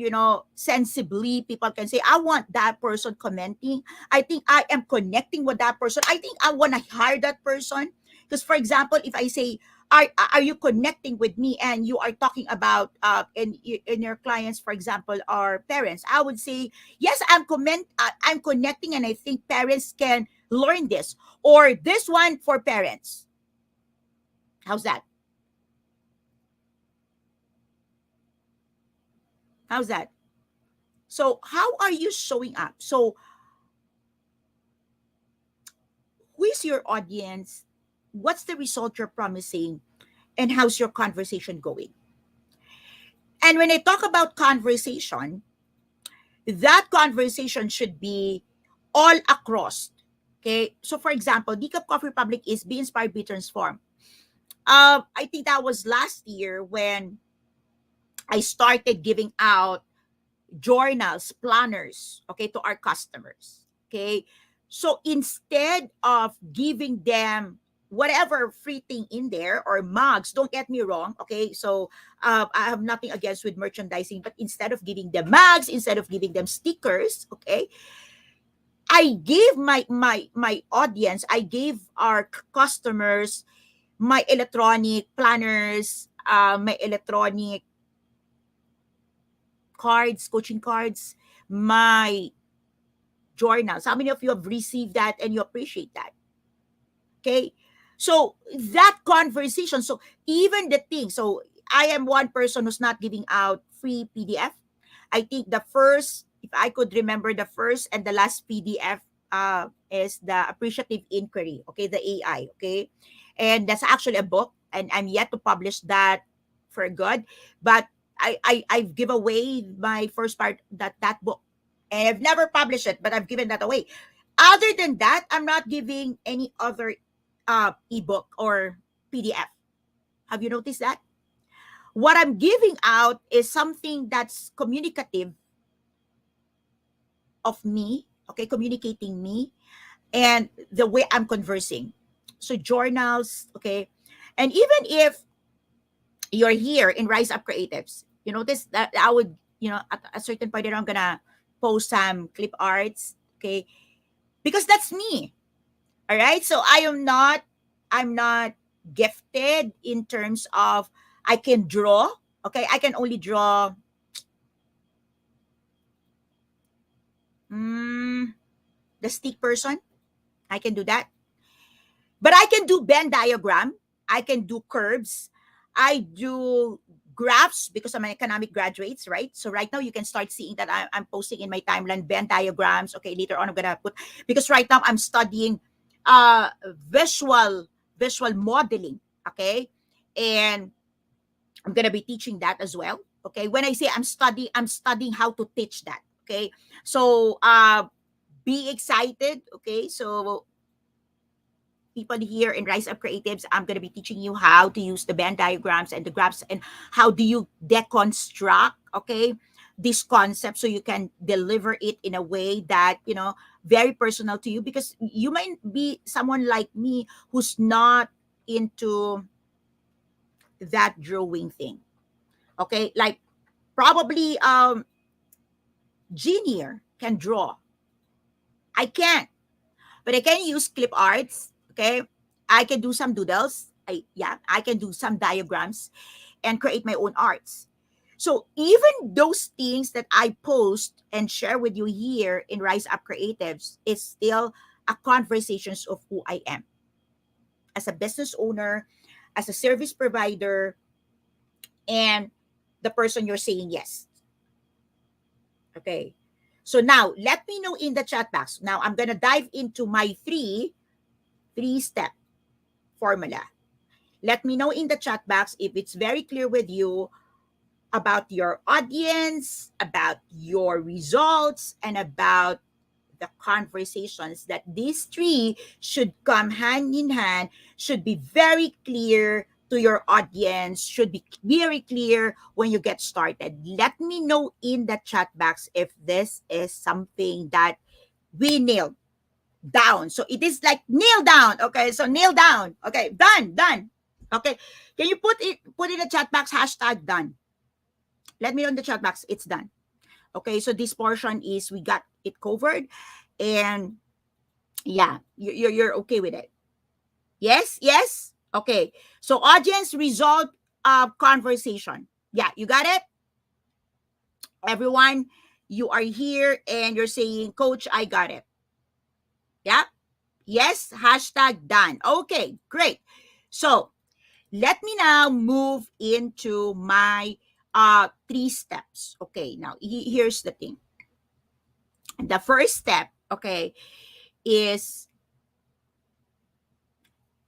sensibly people can say, I want that person commenting. I think I am connecting with that person. I think I want to hire that person. Because, for example, if I say, are you connecting with me, and you are talking about in your clients, for example, are parents, I would say yes, I'm connecting, and I think parents can learn this, or this one for parents. How's that? How's that? So how are you showing up? So who is your audience? What's the result you're promising? And how's your conversation going? And when I talk about conversation, that conversation should be all across. Okay. So for example, Decaf Coffee Republic is Be Inspired, Be Transformed. I think that was last year when I started giving out journals, planners, okay, to our customers. Okay. So instead of giving them whatever free thing in there or mugs, don't get me wrong, okay? So I have nothing against with merchandising, but instead of giving them mugs, instead of giving them stickers, okay, I gave my audience, I gave our customers my electronic planners, my electronic cards, coaching cards, my journals. How many of you have received that and you appreciate that? Okay. So that conversation, so even the thing, so I am one person who's not giving out free PDF. I think the first, if I could remember, the first and the last PDF is the Appreciative Inquiry, okay, the AI, okay? And that's actually a book, and I'm yet to publish that for good. But I've give away my first part, that book. And I've never published it, but I've given that away. Other than that, I'm not giving any other ebook or PDF. Have you noticed that? What I'm giving out is something that's communicative of me, okay, communicating me and the way I'm conversing. So journals, okay. And even if you're here in Rise Up Creatives, you notice that I would, at a certain point, I'm gonna post some clip arts, okay, because that's me. All right. So I'm not gifted in terms of I can draw. Okay. I can only draw mm, the stick person. I can do that. But I can do Venn diagram. I can do curves. I do graphs because I'm an economic graduates, right? So right now you can start seeing that I'm posting in my timeline Venn diagrams. Okay, later on I'm gonna put, because right now I'm studying uh visual visual modeling. Okay, and I'm gonna be teaching that as well. Okay, when I say I'm studying how to teach that. Okay, so be excited. Okay, so people here in Rise Up Creatives, I'm going to be teaching you how to use the Venn diagrams and the graphs, and how do you deconstruct, okay, this concept so you can deliver it in a way that, very personal to you, because you might be someone like me who's not into that drawing thing. Okay, like probably Junior can draw. I can't, but I can use clip arts. Okay, I can do some doodles. I can do some diagrams and create my own arts. So even those things that I post and share with you here in Rise Up Creatives is still a conversations of who I am as a business owner, as a service provider, and the person you're saying yes. Okay. So now, let me know in the chat box. Now, I'm going to dive into my three-step formula. Let me know in the chat box if it's very clear with you about your audience, about your results, and about the conversations, that these three should come hand in hand, should be very clear to your audience, should be very clear when you get started. Let me know in the chat box if this is something that we nailed down. So it is like nail down. Okay, so nail down. Okay, done. Okay, can you put in the chat box hashtag done? Let me know in the chat box. It's done. Okay, so this portion is we got it covered, and yeah, you're okay with it. Yes. Okay, so audience result conversation. Yeah, you got it, everyone. You are here and you're saying, Coach, I got it. Yeah. Yes, hashtag done. Okay, great. So let me now move into my three steps. Okay, now here's the thing. The first step, okay, is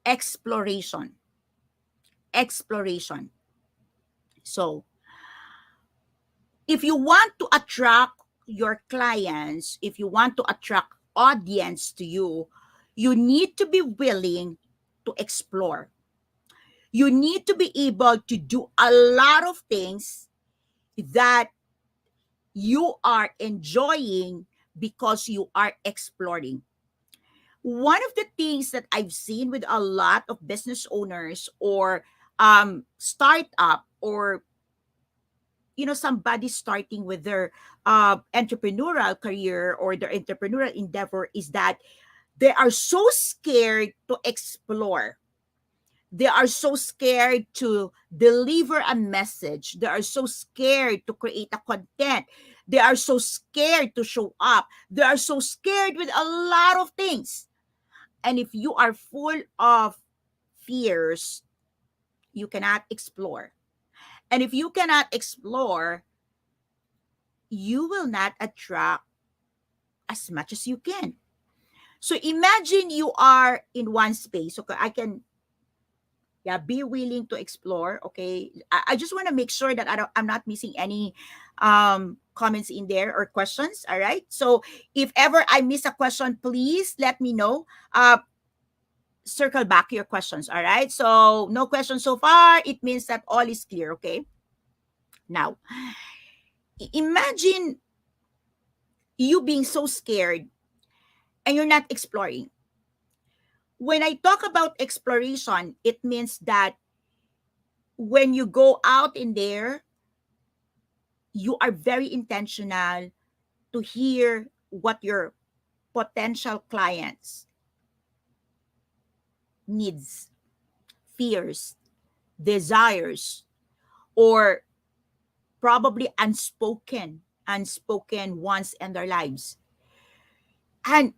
exploration. Exploration. So if you want to attract your clients, if you want to attract audience to you, you need to be willing to explore. You need to be able to do a lot of things that you are enjoying because you are exploring. One of the things that I've seen with a lot of business owners or startup, or somebody starting with their entrepreneurial career or their entrepreneurial endeavor, is that they are so scared to explore. They are so scared to deliver a message. They are so scared to create a content. They are so scared to show up. They are so scared with a lot of things. And if you are full of fears, you cannot explore. And if you cannot explore, you will not attract as much as you can. So imagine you are in one space. Okay, I can, yeah, be willing to explore. Okay, I just want to make sure that I'm not missing any comments in there or questions. All right. So if ever I miss a question, please let me know. Circle back your questions. All right. So no questions so far. It means that all is clear. Okay. Now, imagine you being so scared and you're not exploring. When I talk about exploration, it means that when you go out in there, you are very intentional to hear what your potential clients needs, fears, desires, or probably unspoken ones in their lives. And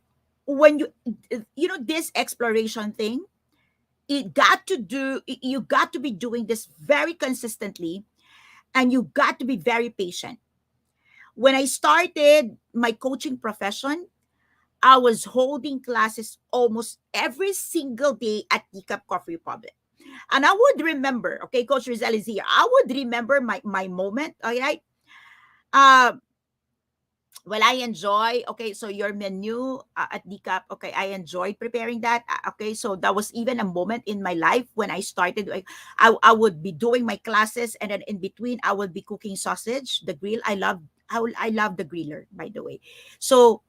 when this exploration thing, you got to be doing this very consistently, and you got to be very patient. When I started my coaching profession, I was holding classes almost every single day at Teacup Coffee Republic. And I would remember, okay, Coach Rizal is here. I would remember my moment, all right? Uh, well, I enjoy, okay, so your menu at DCAP, okay, I enjoyed preparing that. Okay, so that was even a moment in my life when I started. I would be doing my classes, and then in between, I would be cooking sausage, the grill. I love the griller, by the way. So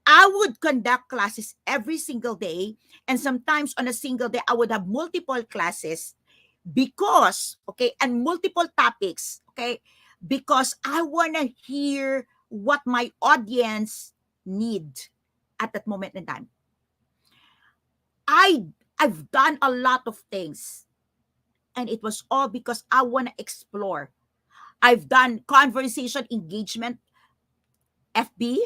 I would conduct classes every single day. And sometimes on a single day, I would have multiple classes because, okay, and multiple topics, okay, because I want to hear what my audience need at that moment in time. I've done a lot of things, and it was all because I want to explore. I've done conversation engagement FB.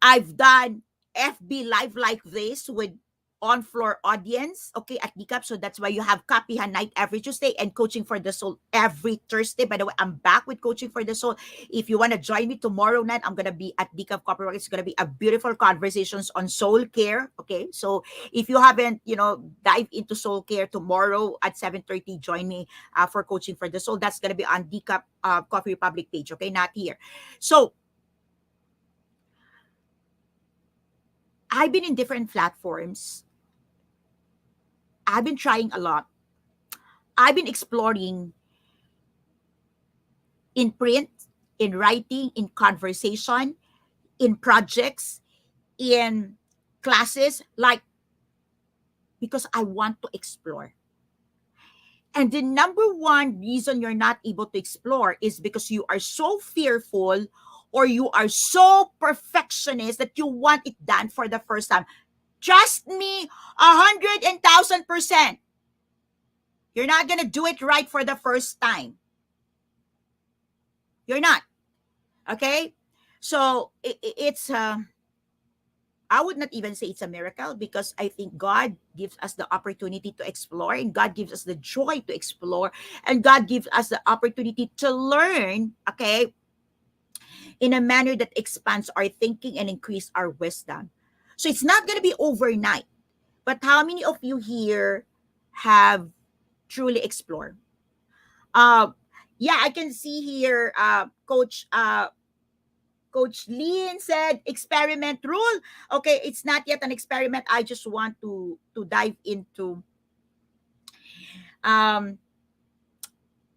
I've done FB live like this with on-floor audience, okay, at DCAP. So that's why you have Kapihan Night every Tuesday and Coaching for the Soul every Thursday. By the way, I'm back with Coaching for the Soul. If you want to join me tomorrow night, I'm going to be at DCAP Copyright. It's going to be a beautiful conversations on soul care, okay? So if you haven't, dive into soul care tomorrow at 7:30, join me for Coaching for the Soul. That's going to be on DCAP Coffee Republic page, okay? Not here. So I've been in different platforms. I've been trying a lot. I've been exploring in print, in writing, in conversation, in projects, in classes, like because I want to explore. And the number one reason you're not able to explore is because you are so fearful or you are so perfectionist that you want it done for the first time. Trust me, 100,000%. You're not going to do it right for the first time. You're not. Okay? So it's I would not even say it's a miracle because I think God gives us the opportunity to explore and God gives us the joy to explore and God gives us the opportunity to learn, okay, in a manner that expands our thinking and increase our wisdom. So it's not going to be overnight. But how many of you here have truly explored? Uh, yeah, I can see here, Coach Lean said experiment rule. Okay, it's not yet an experiment. I just want to dive into um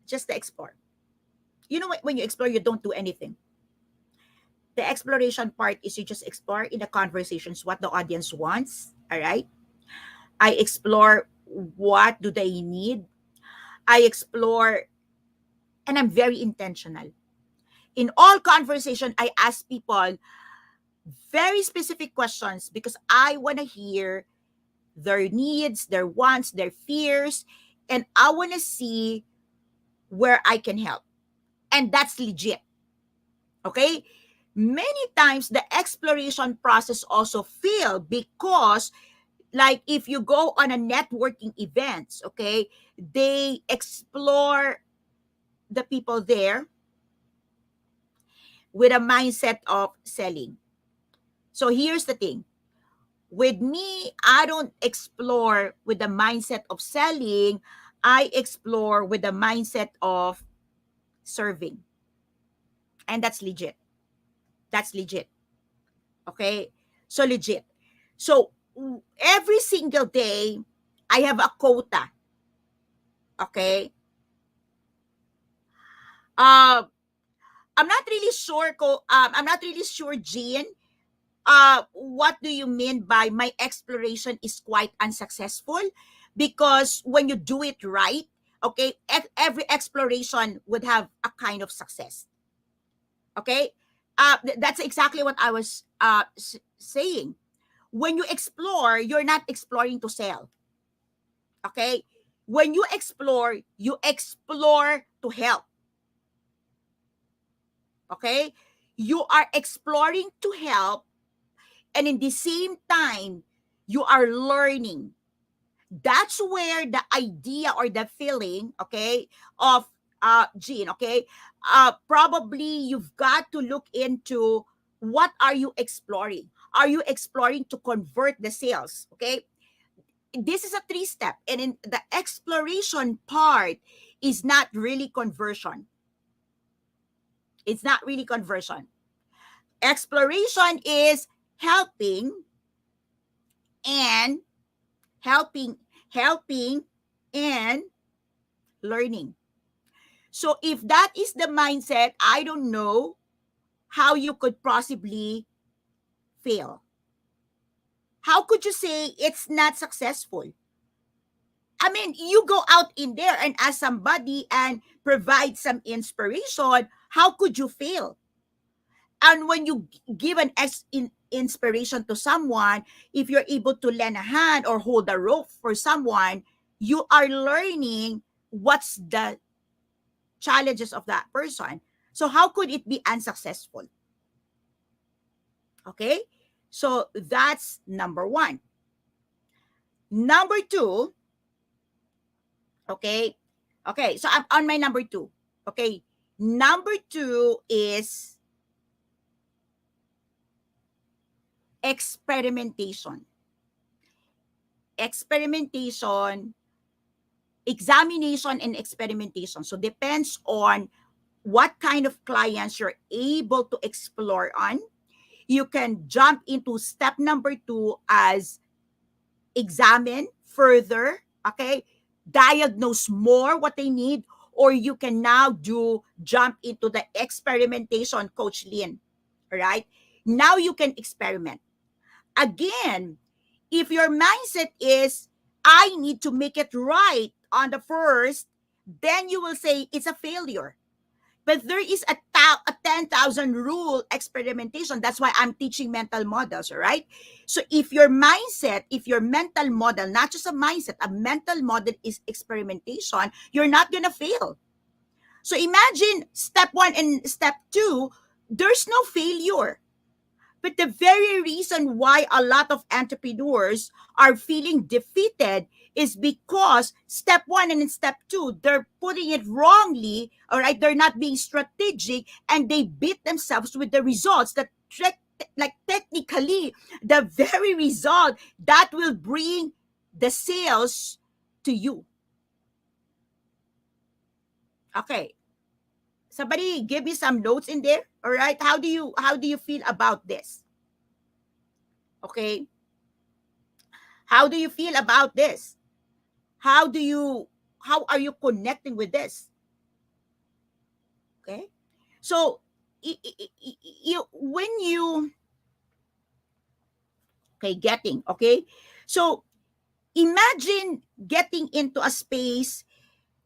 just to explore. You know what, when you explore, you don't do anything. The exploration part is you just explore in the conversations what the audience wants. All right. I explore what do they need. I explore and I'm very intentional. In all conversation, I ask people very specific questions because I want to hear their needs, their wants, their fears, and I want to see where I can help. And that's legit. Okay? Many times the exploration process also fail because like if you go on a networking events, okay, they explore the people there with a mindset of selling. So here's the thing. With me, I don't explore with the mindset of selling. I explore with the mindset of serving. And that's legit. That's legit. Okay? So legit. So every single day, I have a quota. Okay? Uh, I'm not really sure, Jean. What do you mean by my exploration is quite unsuccessful? Because when you do it right, okay, every exploration would have a kind of success. Okay, that's exactly what I was saying. When you explore, you're not exploring to sell. Okay, when you explore to help. Okay, you are exploring to help, and in the same time, you are learning. That's where the idea or the feeling, okay, of Gene, okay, probably you've got to look into what are you exploring. Are you exploring to convert the sales? Okay, this is a three-step, and in the exploration part is not really conversion. It's not really conversion. Exploration is helping and helping, helping and learning. So if that is the mindset, I don't know how you could possibly fail. How could you say it's not successful? I mean, you go out in there and ask somebody and provide some inspiration. How could you fail? And when you give an inspiration to someone, if you're able to lend a hand or hold a rope for someone, you are learning what's the challenges of that person. So how could it be unsuccessful? Okay? So that's number one. Number two, okay, okay, so I'm on my number two. Okay, number two is experimentation. Experimentation, examination, and experimentation. So depends on what kind of clients you're able to explore on. You can jump into step number two as examine further, okay, diagnose more what they need, or you can now do jump into the experimentation, Coach Lynn. All right, now you can experiment again. If your mindset is I need to make it right on the first, then you will say it's a failure. But there is a 10,000 rule experimentation. That's why I'm teaching mental models, all right? So if your mindset, if your mental model, not just a mindset, a mental model is experimentation, you're not going to fail. So imagine step one and step two, there's no failure. But the very reason why a lot of entrepreneurs are feeling defeated is because step one and in step two, they're putting it wrongly, all right? They're not being strategic and they beat themselves with the results that, like, technically, the very result that will bring the sales to you. Okay. Somebody give me some notes in there, all right? How do you feel about this? Okay? How do you feel about this? How do you how are you connecting with this? Okay? So you when you okay getting okay. So imagine getting into a space,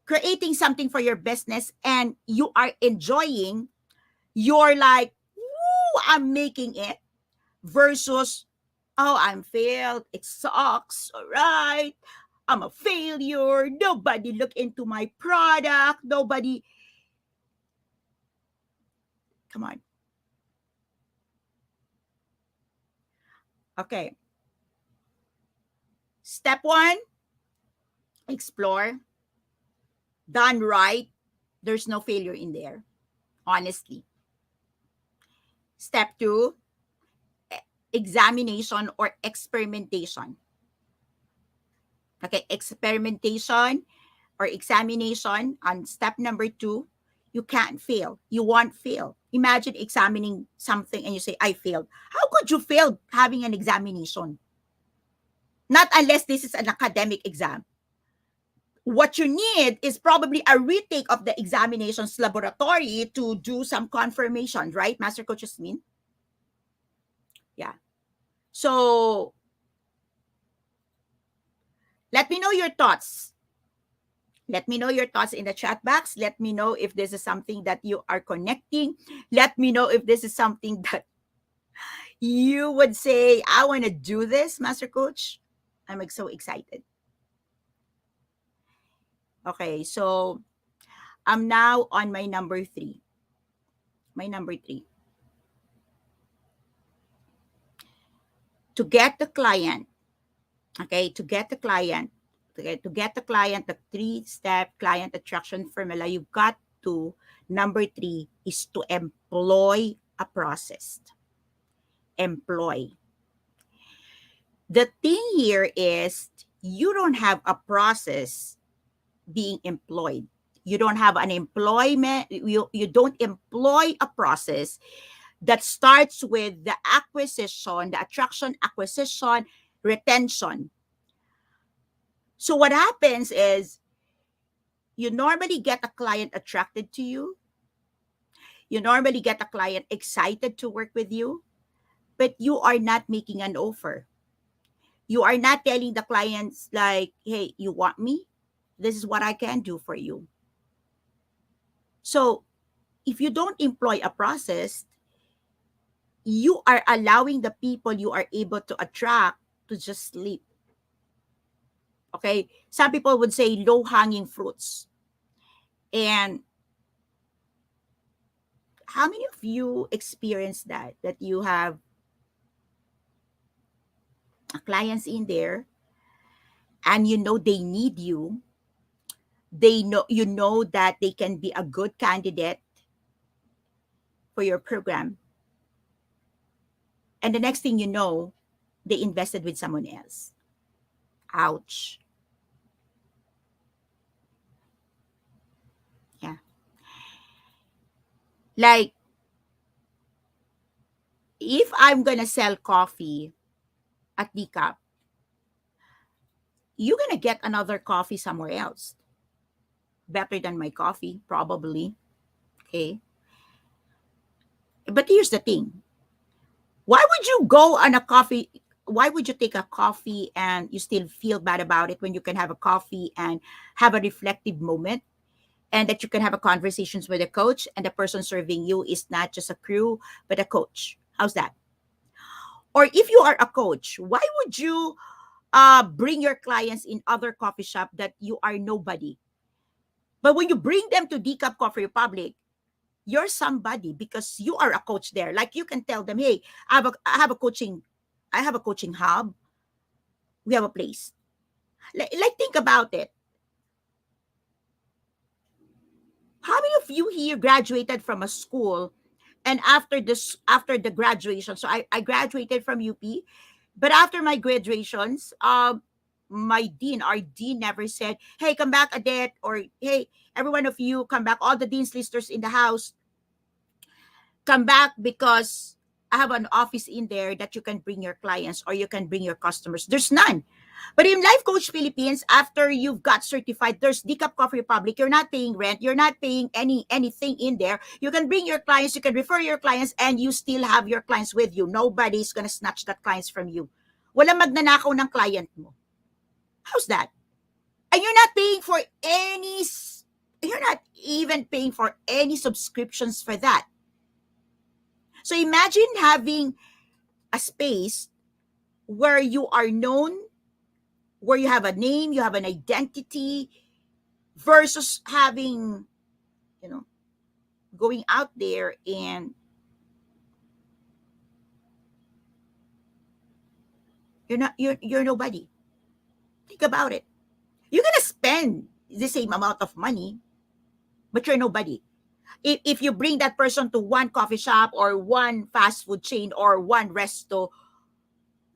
creating something for your business, and you are enjoying. You're like, "Woo, I'm making it," versus, "Oh, I'm failed. It sucks. All right. I'm a failure. Nobody look into my product. Nobody." Come on. Okay. Step one, explore. Done right. There's no failure in there, honestly. Step two, examination or experimentation. Okay. Experimentation or examination on step number two, you can't fail. You won't fail. Imagine examining something and you say, I failed. How could you fail having an examination? Not unless this is an academic exam. What you need is probably a retake of the examinations laboratory to do some confirmation, right, Master Coach Yasmin? Yeah. So let me know your thoughts. Let me know your thoughts in the chat box. Let me know if this is something that you are connecting. Let me know if this is something that you would say, I want to do this, Master Coach. I'm like so excited. Okay, so I'm now on my number three. My number three. To get the client, okay, to get the client, the three-step client attraction formula, you've got to, number three is to employ a process. Employ. The thing here is you don't have a process being employed. You don't have an employment, you don't employ a process that starts with the acquisition, the attraction, acquisition, retention. So what happens is you normally get a client attracted to you. You normally get a client excited to work with you, but you are not making an offer. You are not telling the clients like, hey, you want me? This is what I can do for you. So if you don't employ a process, you are allowing the people you are able to attract to just sleep. Okay? Some people would say low hanging fruits. And how many of you experience that? That you have clients in there and you know they need you, they know you know that they can be a good candidate for your program, and the next thing you know, they invested with someone else. Ouch. Yeah. Like, if I'm gonna sell coffee at Decaf, you're gonna get another coffee somewhere else. Better than my coffee, probably. Okay. But here's the thing. Why would you go on a coffee? Why would you take a coffee and you still feel bad about it when you can have a coffee and have a reflective moment, and that you can have a conversations with a coach, and the person serving you is not just a crew but a coach? How's that? Or if you are a coach, why would you bring your clients in other coffee shop that you are nobody? But when you bring them to Decaf Coffee Republic, you're somebody because you are a coach there. Like, you can tell them, hey, I have a coaching hub. We have a place. Like, think about it. How many of you here graduated from a school, and after the graduation, so I graduated from UP, but after my graduations, our dean never said, hey, come back, Adet, or hey, every one of you come back, all the dean's listers in the house, come back, because I have an office in there that you can bring your clients or you can bring your customers. There's none. But in Life Coach Philippines, after you've got certified, there's Decaf Coffee Republic. You're not paying rent. You're not paying anything in there. You can bring your clients. You can refer your clients, and you still have your clients with you. Nobody's gonna snatch that clients from you. Walang magnanakaw ng client mo. How's that? And you're not paying for any. You're not even paying for any subscriptions for that. So imagine having a space where you are known, where you have a name, you have an identity, versus having, you know, going out there and you're nobody. Think about it. You're gonna spend the same amount of money, but you're nobody. If you bring that person to one coffee shop or one fast food chain or one resto,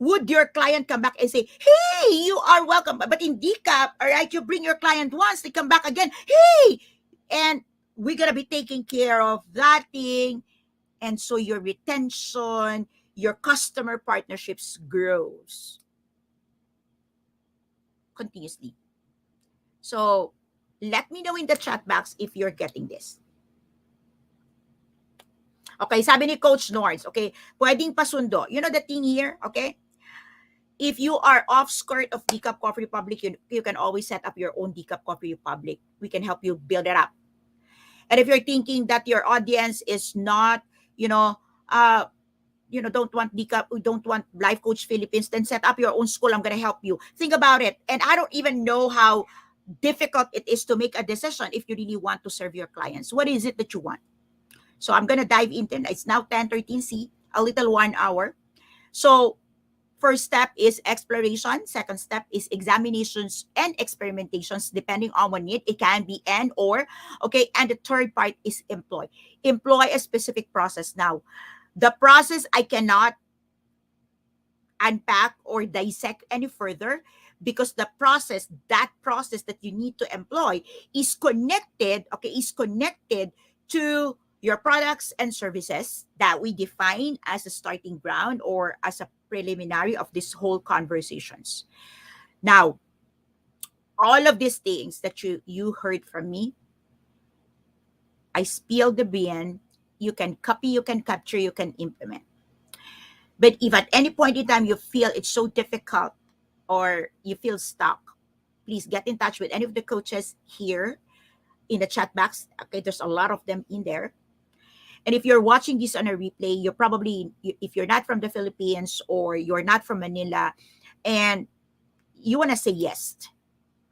would your client come back and say, hey, you are welcome? But in Decaf, all right, you bring your client once, they come back again, hey, and we're going to be taking care of that thing. And so your retention, your customer partnerships grows continuously. So let me know in the chat box if you're getting this. Okay, sabi ni Coach Nords, okay, pwedeng pasundo. You know the thing here, okay? If you are off skirt of Decaf Coffee Republic, you can always set up your own Decaf Coffee Republic. We can help you build it up. And if you're thinking that your audience is not, don't want Decaf, don't want Life Coach Philippines, then set up your own school. I'm gonna help you. Think about it. And I don't even know how difficult it is to make a decision if you really want to serve your clients. What is it that you want? So I'm gonna dive into it. It's now 10:13. See, a little 1 hour. So first step is exploration. Second step is examinations and experimentations, depending on what need. It can be and or. Okay. And the third part is employ. Employ a specific process. Now, the process I cannot unpack or dissect any further, because that process that you need to employ is connected, to your products and services that we define as a starting ground or as a preliminary of this whole conversations. Now, all of these things that you heard from me, I spilled the bean. You can copy, you can capture, you can implement. But if at any point in time you feel it's so difficult or you feel stuck, please get in touch with any of the coaches here in the chat box. Okay, there's a lot of them in there. And if you're watching this on a replay, you're probably, if you're not from the Philippines or you're not from Manila and you want to say yes,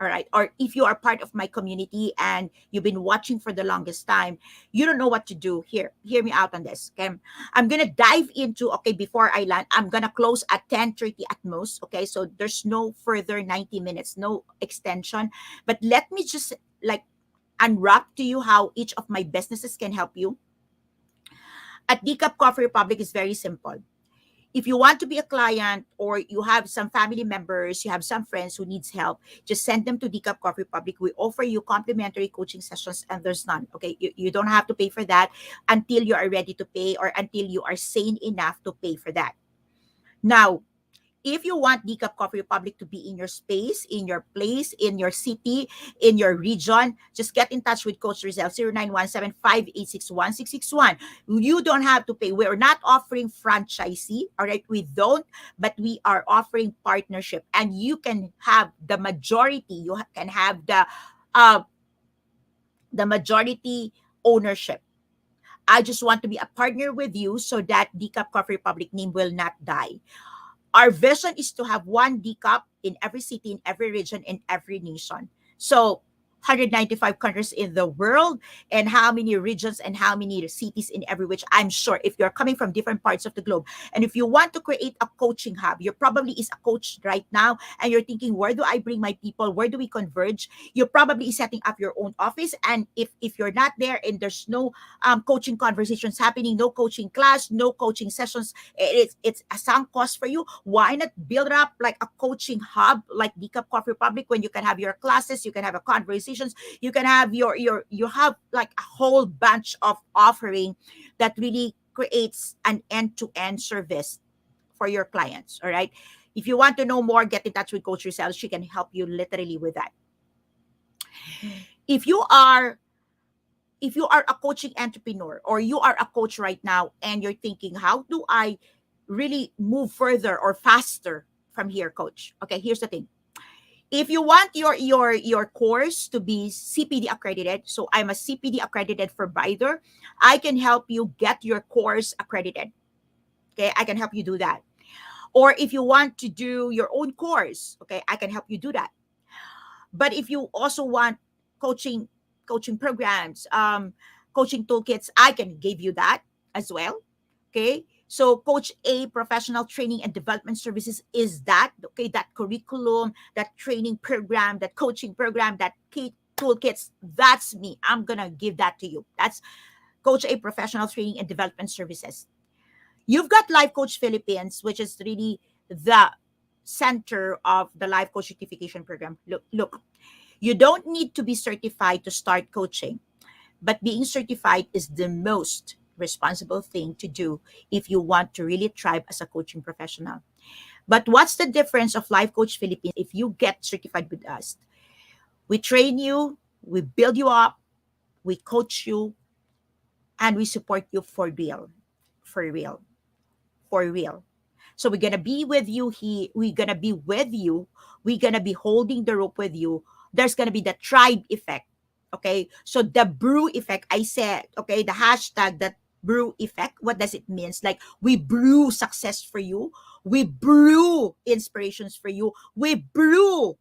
All right. Or if you are part of my community and you've been watching for the longest time, you don't know what to do. Here, hear me out on this. Okay. I'm gonna dive into, okay, before I land, I'm gonna close at 10:30 at most. Okay. So there's no further 90 minutes, no extension. But let me just like unwrap to you how each of my businesses can help you. At Decaf Coffee Republic is very simple. If you want to be a client or you have some family members, you have some friends who needs help, just send them to Decaf Coffee Republic. We offer you complimentary coaching sessions and there's none. Okay. You don't have to pay for that until you are ready to pay or until you are sane enough to pay for that. Now, if you want Decaf Coffee Republic to be in your space, in your place, in your city, in your region, just get in touch with Coach Rizal, 0917-586-1661. You don't have to pay. We're not offering franchisee, all right? We don't, but we are offering partnership. And you can have the majority, you can have the majority ownership. I just want to be a partner with you so that Decaf Coffee Republic name will not die. Our vision is to have one decaf in every city, in every region, in every nation. So 195 countries in the world and how many regions and how many cities in every which I'm sure if you're coming from different parts of the globe and if you want to create a coaching hub, you probably is a coach right now and you're thinking, where do I bring my people? Where do we converge? You're probably setting up your own office. And if you're not there and there's no coaching conversations happening, no coaching class, no coaching sessions, it's a sunk cost for you. Why not build up like a coaching hub like Decaf Coffee Republic when you can have your classes, you can have a conversations, you can have you have like a whole bunch of offering that really creates an end-to-end service for your clients. All right. If you want to know more, get in touch with Coach Rizal. She can help you literally with that. If you are a coaching entrepreneur or you are a coach right now and you're thinking, how do I really move further or faster from here, coach? Okay, here's the thing. If you want your course to be CPD accredited, so I'm a CPD accredited provider, I can help you get your course accredited. Okay, I can help you do that. Or if you want to do your own course, okay, I can help you do that. But if you also want coaching programs, coaching toolkits, I can give you that as well. Okay. So Coach A Professional Training and Development Services is that, okay, that curriculum, that training program, that coaching program, that key toolkits, that's me. I'm going to give that to you. That's Coach A Professional Training and Development Services. You've got Life Coach Philippines, which is really the center of the Life Coach Certification Program. Look, you don't need to be certified to start coaching, but being certified is the most responsible thing to do if you want to really thrive as a coaching professional. But what's the difference of Life Coach Philippines if you get certified with us? We train you, we build you up, we coach you, and we support you for real. For real. For real. So we're gonna be with you here. We're gonna be with you. We're gonna be holding the rope with you. There's gonna be the tribe effect. Okay. So the brew effect, I said, okay, the hashtag that brew effect, what does it mean? Like we brew success for you. We brew inspirations for you. We brew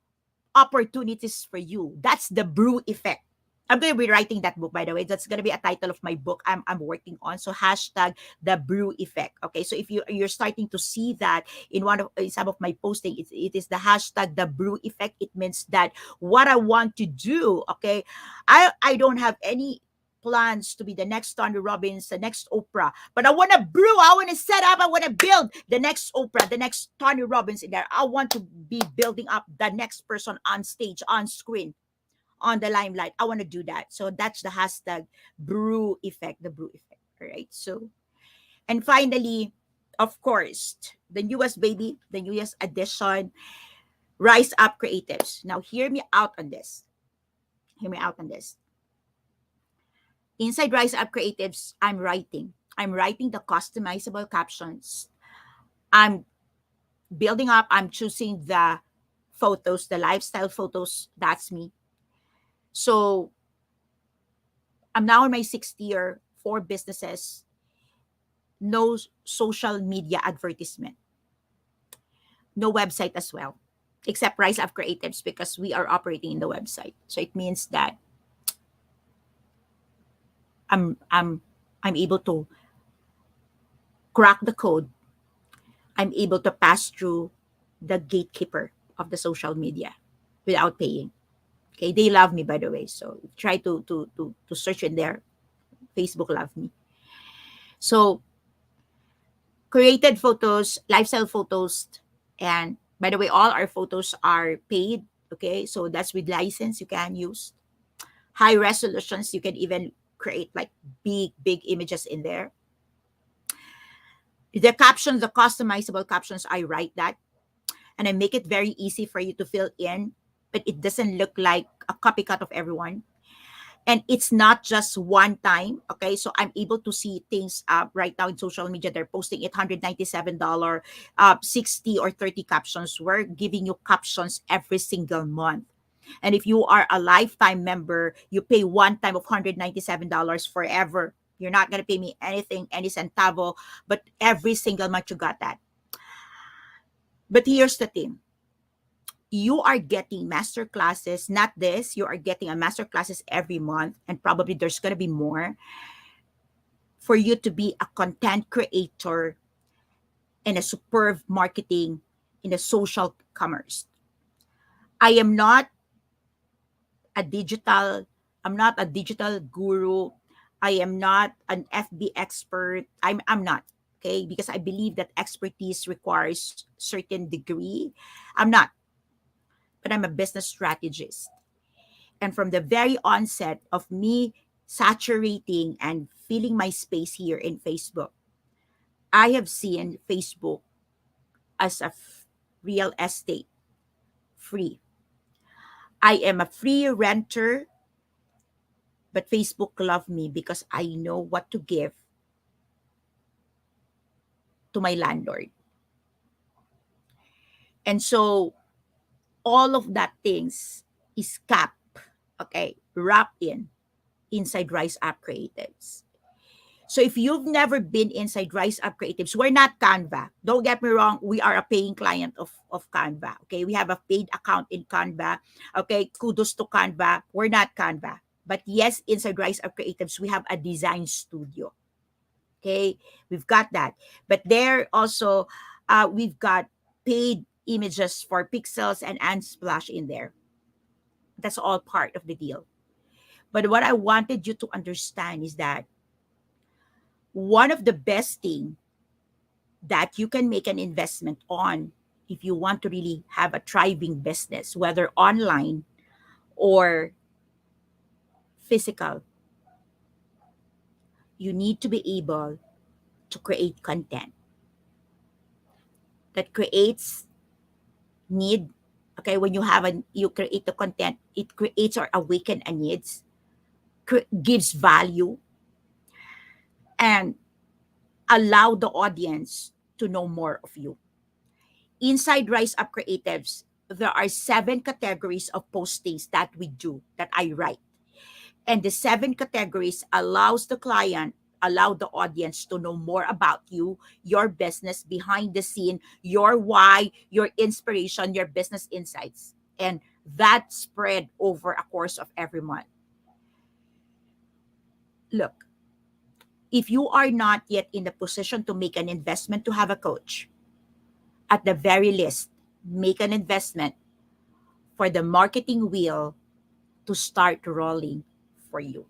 opportunities for you. That's the brew effect. I'm going to be writing that book, by the way. That's going to be a title of my book I'm working on. So hashtag the brew effect. Okay. So if you're starting to see that in some of my posting, it is the hashtag the brew effect. It means that what I want to do, okay, I don't have any plans to be the next Tony Robbins, the next Oprah, but I want to brew, I want to set up, I want to build the next Oprah, the next Tony Robbins in there. I want to be building up the next person on stage, on screen, on the limelight. I want to do that. So that's the hashtag brew effect, the brew effect. All right. So, and finally, of course, the newest baby, the newest addition, Rise Up Creatives. Now, hear me out on this. Hear me out on this. Inside Rise Up Creatives, I'm writing. I'm writing the customizable captions. I'm building up. I'm choosing the photos, the lifestyle photos. That's me. So I'm now in my 6th year, 4 businesses, no social media advertisement, no website as well. except Rise Up Creatives, because we are operating in the website. So it means that I'm I'm I'm able to crack the code. I'm able to pass through the gatekeeper of the social media without paying. Okay, they love me, by the way. So try to search in there. Facebook love me. So created photos, lifestyle photos, and by the way, all our photos are paid. Okay, so that's with license you can use. High resolutions, you can even create like big images in there. The captions, the customizable captions, I write that and I make it very easy for you to fill in, but it doesn't look like a copycat of everyone. And it's not just one time. Okay, so I'm able to see things right now in social media. They're posting $897, 60 or 30 captions. We're giving you captions every single month. And if you are a lifetime member, you pay one time of $197 forever. You're not going to pay me anything, any centavo, but every single month you got that. But here's the thing, you are getting master classes, not this, you are getting a master classes every month, and probably there's going to be more for you to be a content creator and a superb marketing in the social commerce. I am not a digital, I'm not a digital guru. I am not an FB expert. I'm not, okay? Because I believe that expertise requires certain degree. I'm not, but I'm a business strategist. And from the very onset of me saturating and filling my space here in Facebook, I have seen Facebook as a real estate, free. I am a free renter, but Facebook loved me because I know what to give to my landlord. And so all of that things is capped, okay, wrapped in inside Rise Up Creatives. So if you've never been inside Rise Up Creatives, we're not Canva. Don't get me wrong, we are a paying client of Canva. Okay, we have a paid account in Canva. Okay, kudos to Canva. We're not Canva. But yes, inside Rise Up Creatives, we have a design studio. Okay, we've got that. But there also, we've got paid images for pixels and Unsplash in there. That's all part of the deal. But what I wanted you to understand is that one of the best thing that you can make an investment on if you want to really have a thriving business, whether online or physical, you need to be able to create content that creates need. Okay, when you create the content, it creates or awaken a needs, gives value, and allow the audience to know more of you. Inside Rise Up Creatives, there are 7 categories of postings that we do, that I write. And the 7 categories allows the client, allow the audience to know more about you, your business, behind the scene, your why, your inspiration, your business insights. And that spread over a course of every month. Look, if you are not yet in the position to make an investment to have a coach, at the very least, make an investment for the marketing wheel to start rolling for you.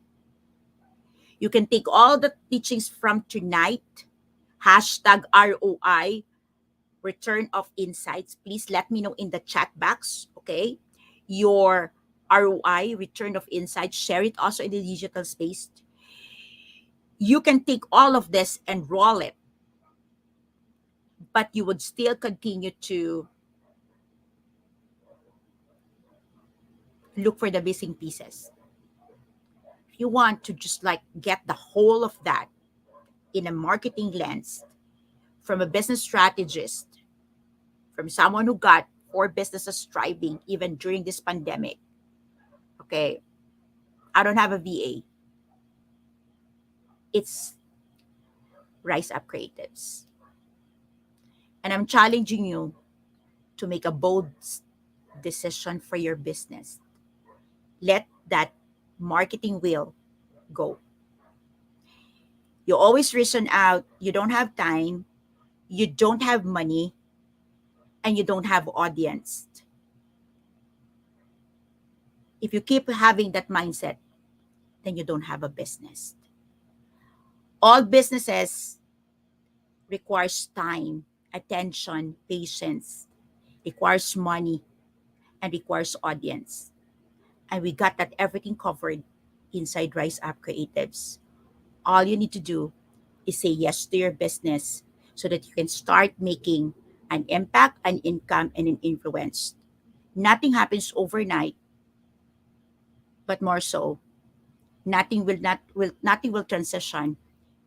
You can take all the teachings from tonight, hashtag ROI, return of insights. Please let me know in the chat box, okay? Your ROI, return of insights. Share it also in the digital space. You can take all of this and roll it, but you would still continue to look for the missing pieces. If you want to just like get the whole of that in a marketing lens, from a business strategist, from someone who got 4 businesses thriving even during this pandemic. Okay, I don't have a VA. It's Rise Up Creatives. And I'm challenging you to make a bold decision for your business. Let that marketing wheel go. You always reason out, you don't have time, you don't have money, and you don't have audience. If you keep having that mindset, then you don't have a business. All businesses requires time, attention, patience, requires money, and requires audience. And we got that everything covered inside Rise Up Creatives. All you need to do is say yes to your business so that you can start making an impact, an income, and an influence. Nothing happens overnight, but more so, nothing will transition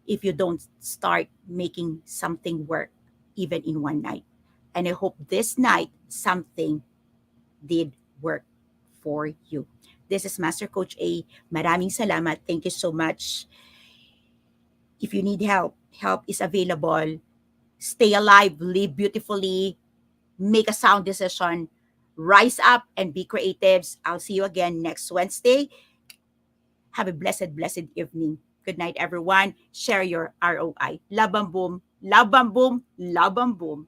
if you don't start making something work even in one night. And I hope this night something did work for you. This is Master Coach A. Maraming salamat. Thank you so much. If you need help, help is available. Stay alive, live beautifully, make a sound decision, rise up and be creatives. I'll see you again next Wednesday. Have a blessed evening. Good night, everyone. Share your ROI. Labam boom, labam boom, labam boom.